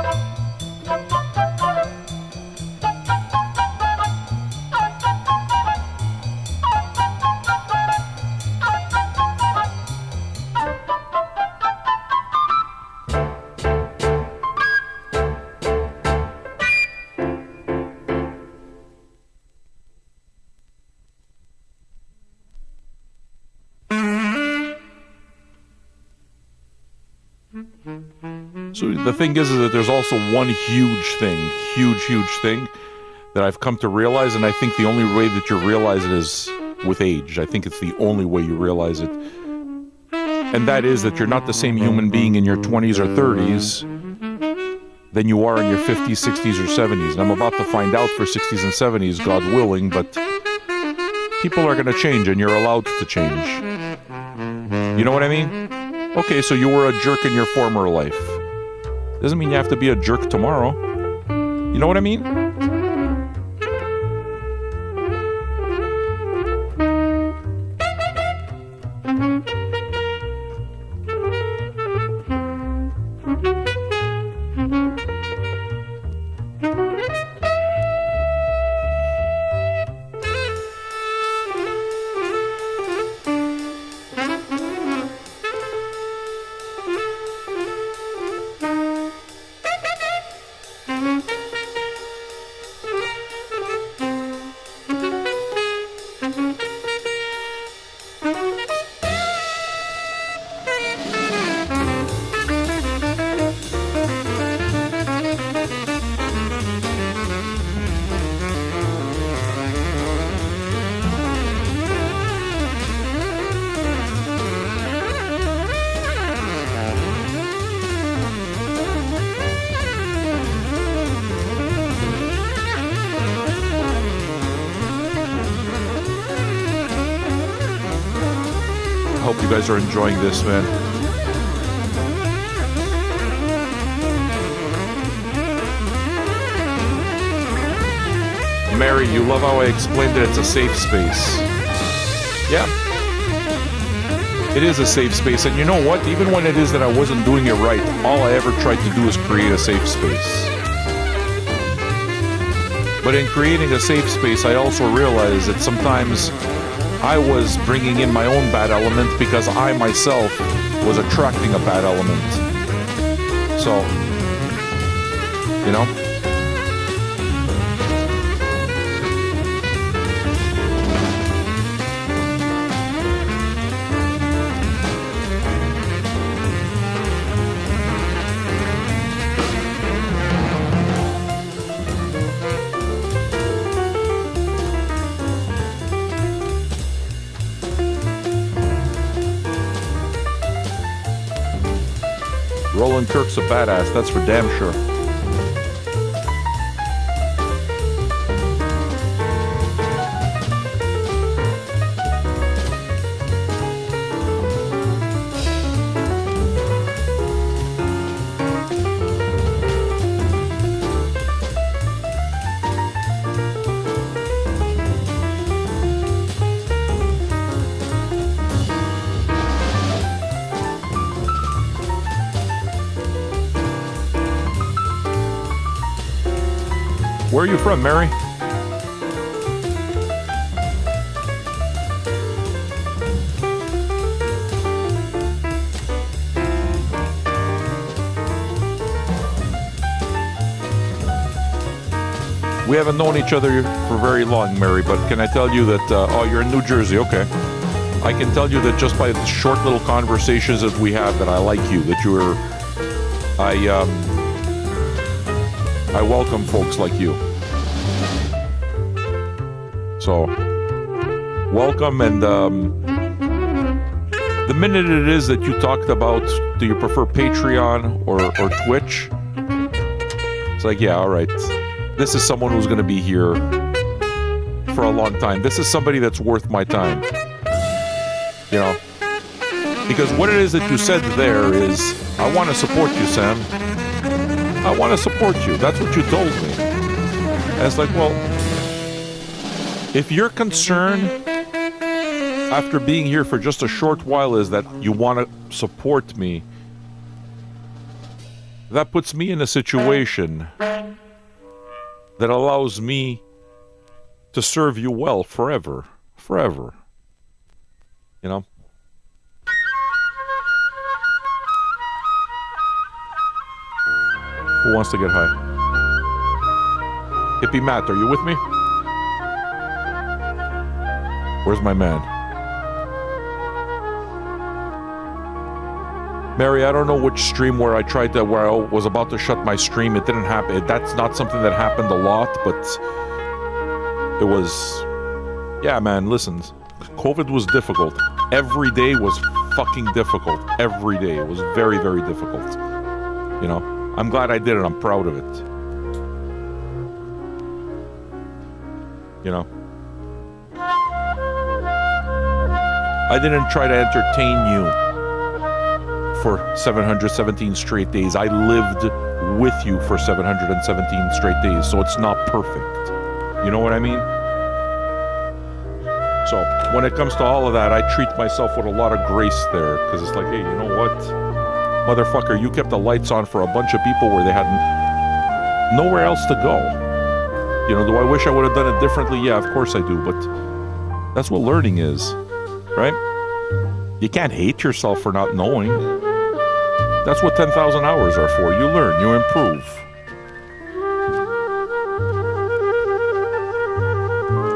So the thing is that there's also one huge thing that I've come to realize, and I think the only way that you realize it is with age. I think it's the only way you realize it. And that is that you're not the same human being in your 20s or 30s than you are in your 50s, 60s, or 70s. And I'm about to find out for 60s and 70s, God willing, but people are going to change, and you're allowed to change. You know what I mean? Okay, so you were a jerk in your former life. Doesn't mean you have to be a jerk tomorrow. You know what I mean? Hope you guys are enjoying this, man. Mary, you love how I explained that it's a safe space. Yeah. It is a safe space, and you know what? Even when it is that I wasn't doing it right, all I ever tried to do is create a safe space. But in creating a safe space, I also realized that sometimes I was bringing in my own bad element because I myself was attracting a bad element. So, you know? Roland Kirk's a badass, that's for damn sure. Where are you from, Mary? We haven't known each other for very long, Mary, but can I tell you that, oh, you're in New Jersey, okay. I can tell you that just by the short little conversations that we have that I like you, that you're, I welcome folks like you. So, welcome, and the minute it is that you talked about, do you prefer Patreon or Twitch? It's like, yeah, all right. This is someone who's going to be here for a long time. This is somebody that's worth my time. You know? Because what it is that you said there is, I want to support you, Sam. I want to support you. That's what you told me. And it's like, well, if your concern after being here for just a short while is that you want to support me, that puts me in a situation that allows me to serve you well forever. Forever. You know? Who wants to get high? Hippie Matt, are you with me? Where's my man? Mary, I don't know which stream where I was about to shut my stream. It didn't happen. That's not something that happened a lot, but it was... Yeah, man, listen. COVID was difficult. Every day was fucking difficult. Every day. It was very, very difficult. You know? I'm glad I did it. I'm proud of it. You know? I didn't try to entertain you for 717 straight days. I lived with you for 717 straight days, so it's not perfect. You know what I mean? So, when it comes to all of that, I treat myself with a lot of grace there, because it's like, hey, you know what? Motherfucker, you kept the lights on for a bunch of people where they had nowhere else to go. You know, do I wish I would have done it differently? Yeah, of course I do, but that's what learning is, right? You can't hate yourself for not knowing. That's what 10,000 hours are for. You learn, you improve.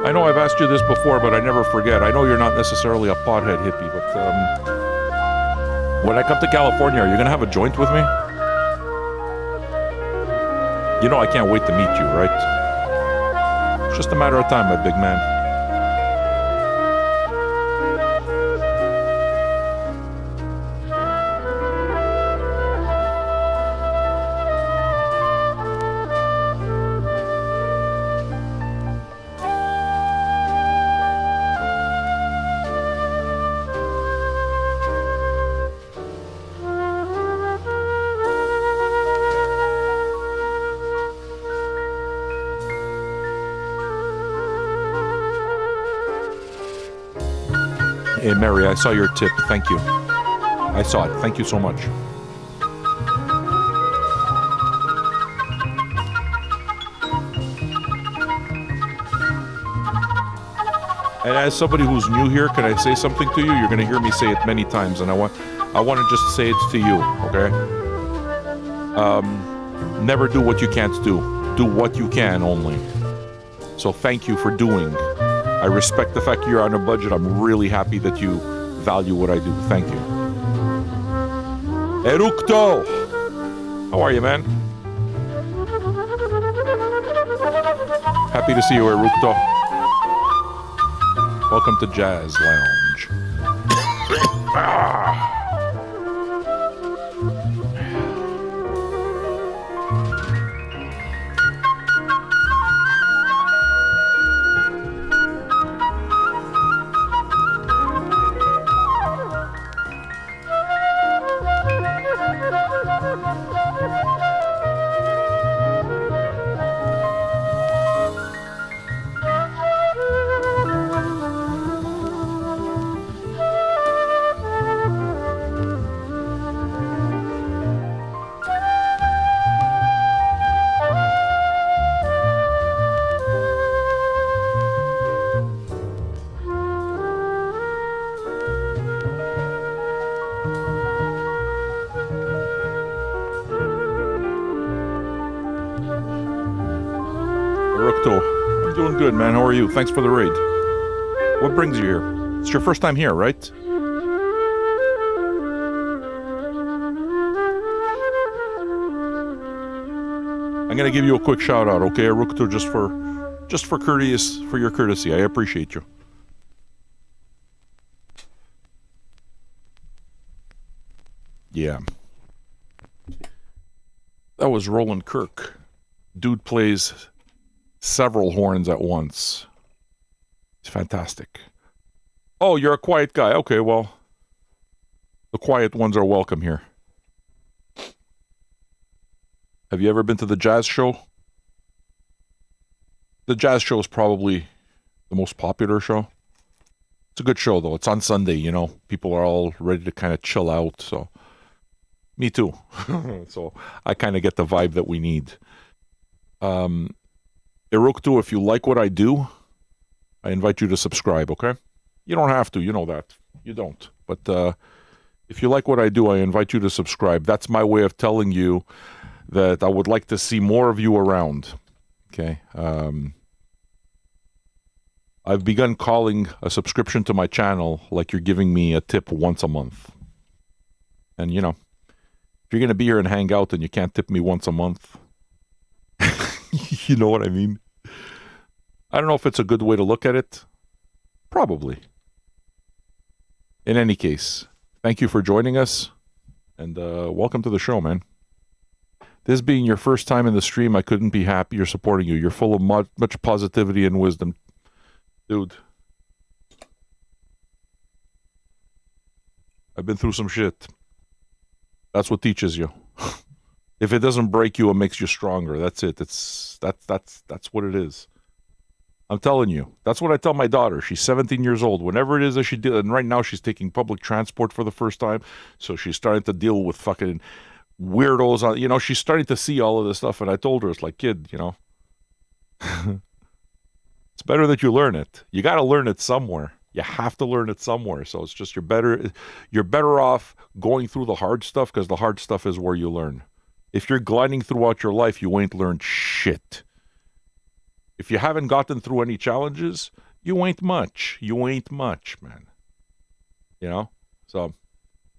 I know I've asked you this before, but I never forget. I know you're not necessarily a pothead hippie, but when I come to California, are you going to have a joint with me? You know I can't wait to meet you, right? It's just a matter of time, my big man. Hey, Mary, I saw your tip. Thank you. I saw it. Thank you so much. And as somebody who's new here, can I say something to you? You're going to hear me say it many times, and I want to just say it to you, okay? Never do what you can't do. Do what you can only. So thank you for doing. I respect the fact you're on a budget. I'm really happy that you value what I do. Thank you. Erukto! How are you, man? Happy to see you, Erukto. Welcome to Jazz Lounge. I'm doing good, man. How are you? Thanks for the raid. What brings you here? It's your first time here, right? I'm gonna give you a quick shout out, okay, Arukto, just for your courtesy. I appreciate you. Yeah. That was Roland Kirk. Dude plays several horns at once. It's fantastic. Oh, you're a quiet guy. Okay, well, The quiet ones are welcome here. Have you ever been to the jazz show? The jazz show is probably the most popular show. It's a good show, though. It's on Sunday, you know. People are all ready to kind of chill out, so... Me too. So I kind of get the vibe that we need. Iruktu, if you like what I do, I invite you to subscribe, okay? You don't have to, you know that. You don't. But if you like what I do, I invite you to subscribe. That's my way of telling you that I would like to see more of you around, okay? I've begun calling a subscription to my channel like you're giving me a tip once a month. And, you know, if you're going to be here and hang out and you can't tip me once a month, you know what I mean? I don't know if it's a good way to look at it. Probably. In any case, thank you for joining us, and welcome to the show, man. This being your first time in the stream, I couldn't be happier supporting you. You're full of much positivity and wisdom. Dude. I've been through some shit. That's what teaches you. If it doesn't break you, it makes you stronger. That's it. That's what it is. I'm telling you. That's what I tell my daughter. She's 17 years old. Whenever it is that she did, and right now she's taking public transport for the first time, so she's starting to deal with fucking weirdos. You know, she's starting to see all of this stuff, and I told her, it's like, kid, you know, it's better that you learn it. You got to learn it somewhere. You have to learn it somewhere. So it's just you're better off going through the hard stuff, because the hard stuff is where you learn. If you're gliding throughout your life, you ain't learned shit. If you haven't gotten through any challenges, you ain't much. You ain't much, man. You know? So,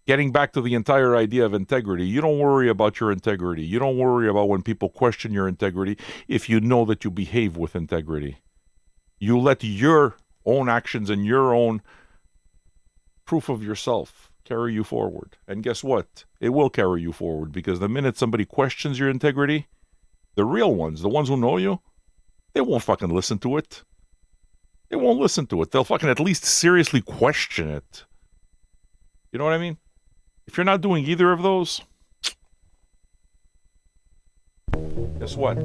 getting back to the entire idea of integrity, you don't worry about your integrity. You don't worry about when people question your integrity if you know that you behave with integrity. You let your own actions and your own proof of yourself carry you forward. And guess what? It will carry you forward, because the minute somebody questions your integrity, the real ones, the ones who know you, they won't fucking listen to it. They won't listen to it. They'll fucking at least seriously question it. You know what I mean? If you're not doing either of those, guess what?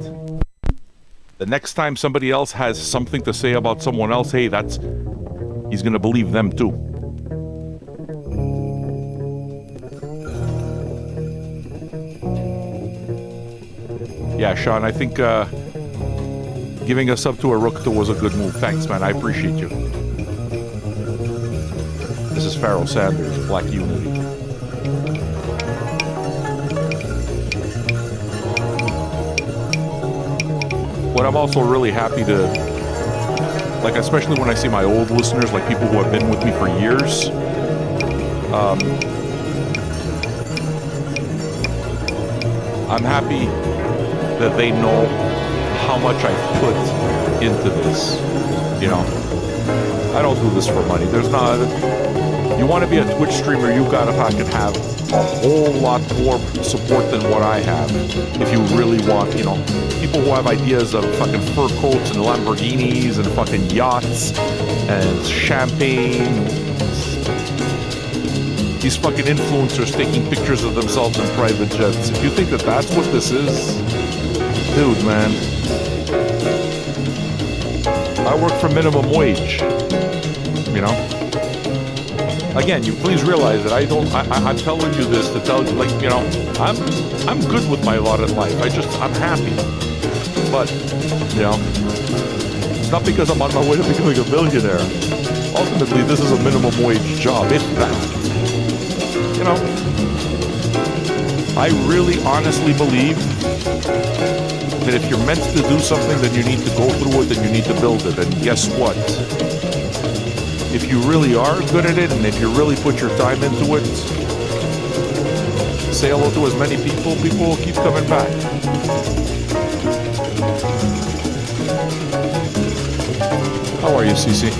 The next time somebody else has something to say about someone else, hey, he's gonna believe them too. Yeah, Sean, I think giving a sub to Iruktu was a good move. Thanks, man. I appreciate you. This is Pharaoh Sanders, Black Unity. But I'm also really happy to, like, especially when I see my old listeners, like people who have been with me for years. I'm happy that they know how much I've put into this. You know, I don't do this for money. There's not. You want to be a Twitch streamer, you gotta fucking have a whole lot more support than what I have. If you really want, you know, people who have ideas of fucking fur coats and Lamborghinis and fucking yachts and champagne. These fucking influencers taking pictures of themselves in private jets. If you think that that's what this is, dude, man. I work for minimum wage, you know? Again, you please realize that I'm telling you this to tell you, like, you know, I'm good with my lot in life. I'm happy. But, you know, it's not because I'm on my way to becoming a millionaire. Ultimately, this is a minimum wage job, if that. You know, I really honestly believe that if you're meant to do something, then you need to go through it and you need to build it. And guess what? If you really are good at it, and if you really put your time into it, say hello to as many people, people will keep coming back. How are you, Cece?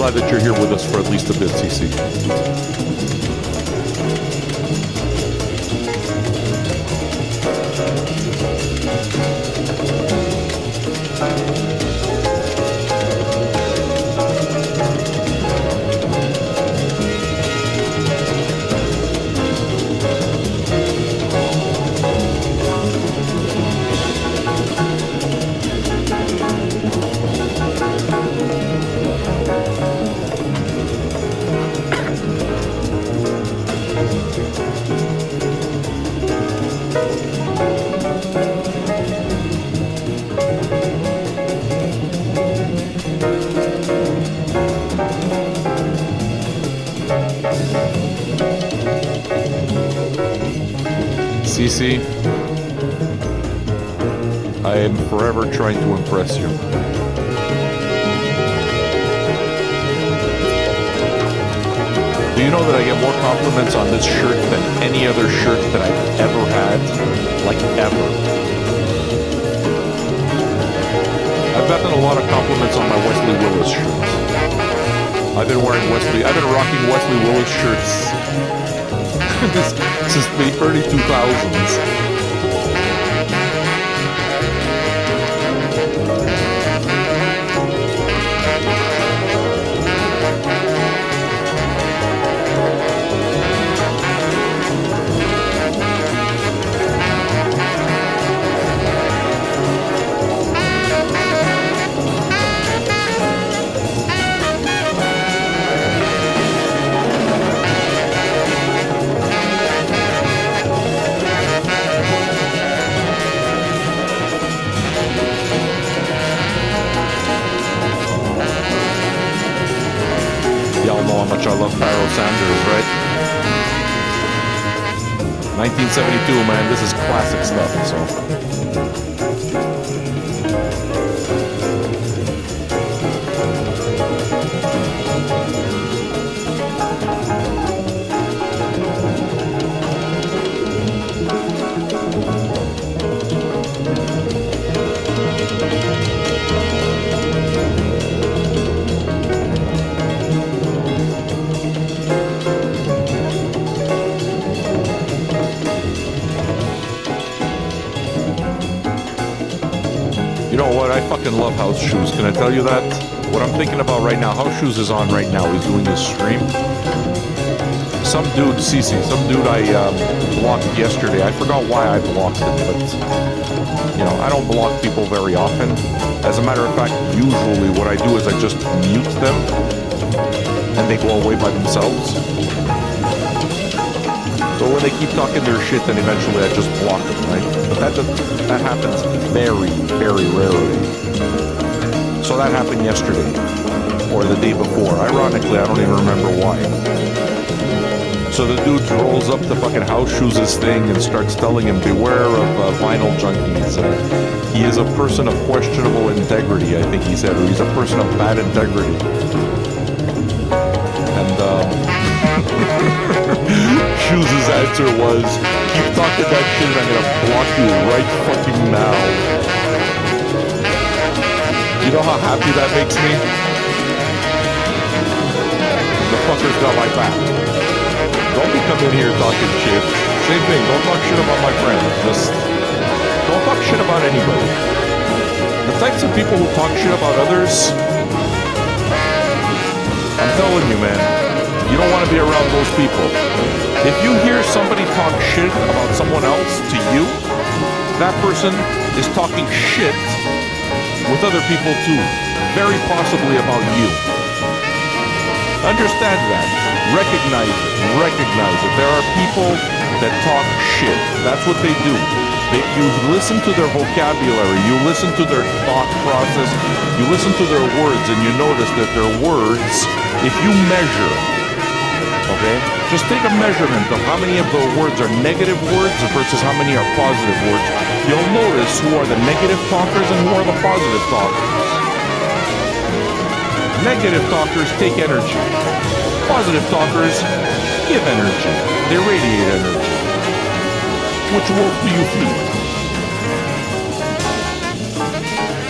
glad that you're here with us for at least a bit, CC. CC, I am forever trying to impress you. Do you know that I get more compliments on this shirt than any other shirt that I've ever had? Like, ever. I've gotten a lot of compliments on my Wesley Willis shirt. I've been rocking Wesley Willis shirts since the early 2000s. Y'all know how much I love Pharoah Sanders, right? 1972, man, this is classic stuff, so. You know what? I fucking love House Shoes. Can I tell you that? What I'm thinking about right now, House Shoes is on right now. He's doing this stream. Some dude, CC, some dude I blocked yesterday. I forgot why I blocked him, but, you know, I don't block people very often. As a matter of fact, usually what I do is I just mute them, and they go away by themselves. So when they keep talking their shit, then eventually I just block them, right? But that happens very, very rarely. So that happened yesterday, or the day before. Ironically, I don't even remember why. So the dude rolls up to fucking House Shoes' thing and starts telling him, beware of Vinyljunkies. He is a person of questionable integrity, I think he said, or he's a person of bad integrity. And, Shoes' answer was, keep talking that shit and I'm gonna block you right fucking now. You know how happy that makes me? The fucker's got my back. Don't be coming here talking shit. Same thing, don't talk shit about my friends. Just don't talk shit about anybody. The types of people who talk shit about others, I'm telling you, man, you don't want to be around those people. If you hear somebody talk shit about someone else to you, that person is talking shit with other people too. Very possibly about you. Understand that. Recognize it. Recognize it. There are people that talk shit. That's what they do. You listen to their vocabulary. You listen to their thought process. You listen to their words, and you notice that their words, if you measure, okay? Just take a measurement of how many of the words are negative words versus how many are positive words. You'll notice who are the negative talkers and who are the positive talkers. Negative talkers take energy. Positive talkers give energy. They radiate energy. Which wolf do you feed?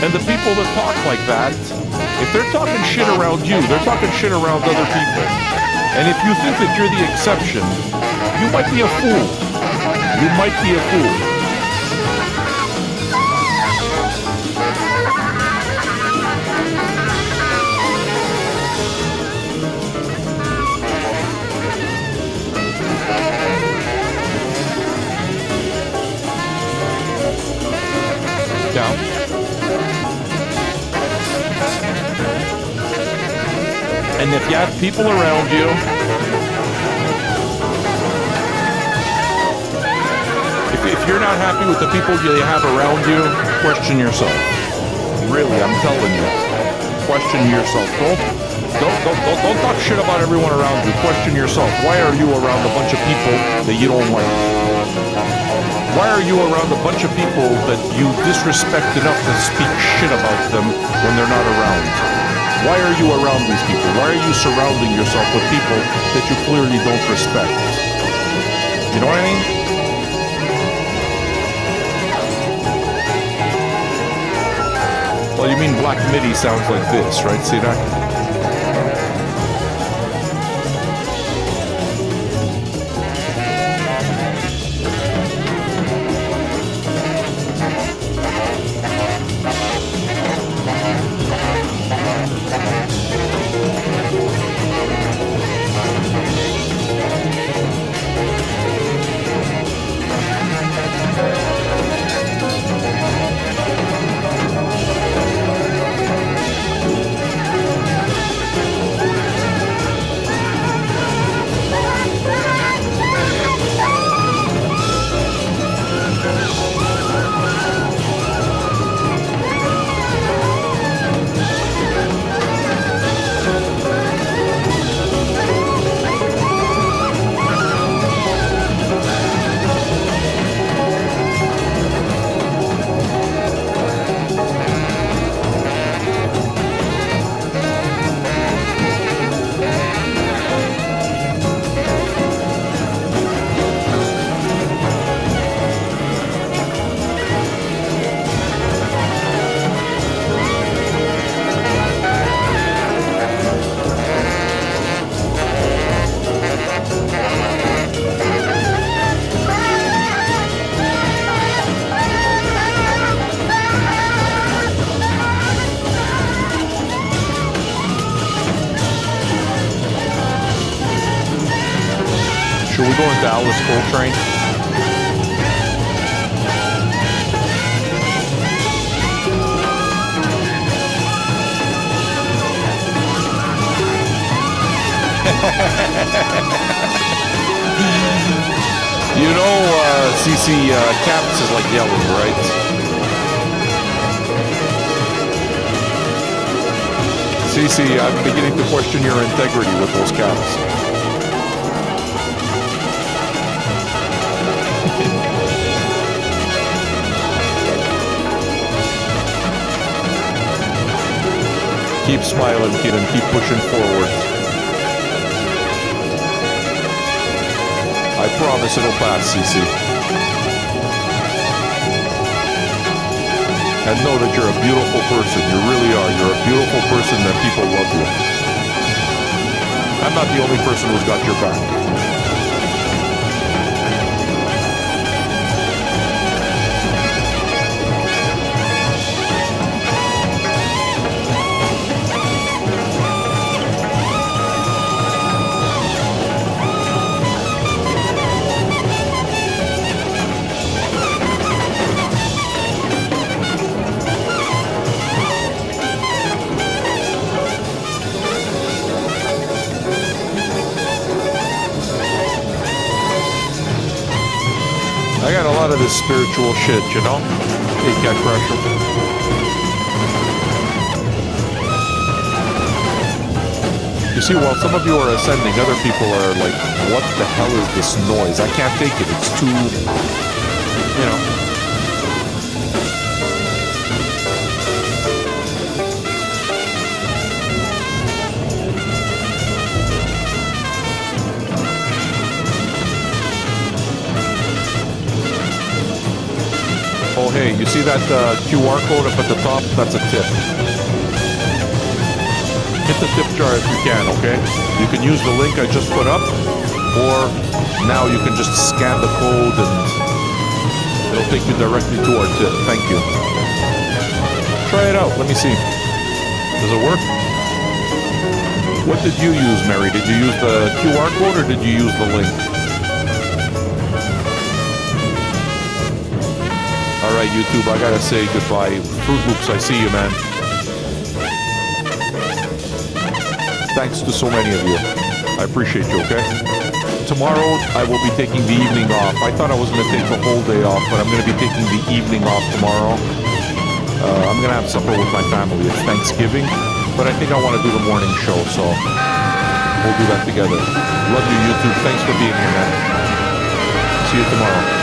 And the people that talk like that If they're talking shit around you, they're talking shit around other people. And if you think that you're the exception, you might be a fool. You might be a fool. Down. And if you have people around you, if you're not happy with the people you have around you, question yourself. Really, I'm telling you, question yourself. Don't talk shit about everyone around you. Question yourself. Why are you around a bunch of people that you don't like? Why are you around a bunch of people that you disrespect enough to speak shit about them when they're not around? Why are you around these people? Why are you surrounding yourself with people that you clearly don't respect? You know what I mean? Well, you mean Black MIDI sounds like this, right? See that? Should we go into Alice Coltrane? You know, CC, Caps is like yelling, right? CC, I'm beginning to question your integrity with those caps. Keep smiling, kid, and keep pushing forward. I promise it'll pass, CC. And know that you're a beautiful person. You really are. You're a beautiful person that people love you. I'm not the only person who's got your back. I got a lot of this spiritual shit, you know? Hey, Cat Crusher. You see, while some of you are ascending, other people are like, what the hell is this noise? I can't take it. It's too, you know. Oh, hey, you see that QR code up at the top? That's a tip. hit the tip jar if you can, okay? You can use the link I just put up, or now you can just scan the code and it'll take you directly to our tip. Thank you. Try it out. Let me see. Does it work? What did you use, Mary? Did you use the QR code or did you use the link? All right, YouTube, I gotta say goodbye. Fruit Loops, I see you, man. Thanks to so many of you. I appreciate you, okay? Tomorrow, I will be taking the evening off. I thought I was going to take the whole day off, but I'm going to be taking the evening off tomorrow. I'm going to have supper with my family. It's Thanksgiving, but I think I want to do the morning show, so we'll do that together. Love you, YouTube. Thanks for being here, man. See you tomorrow.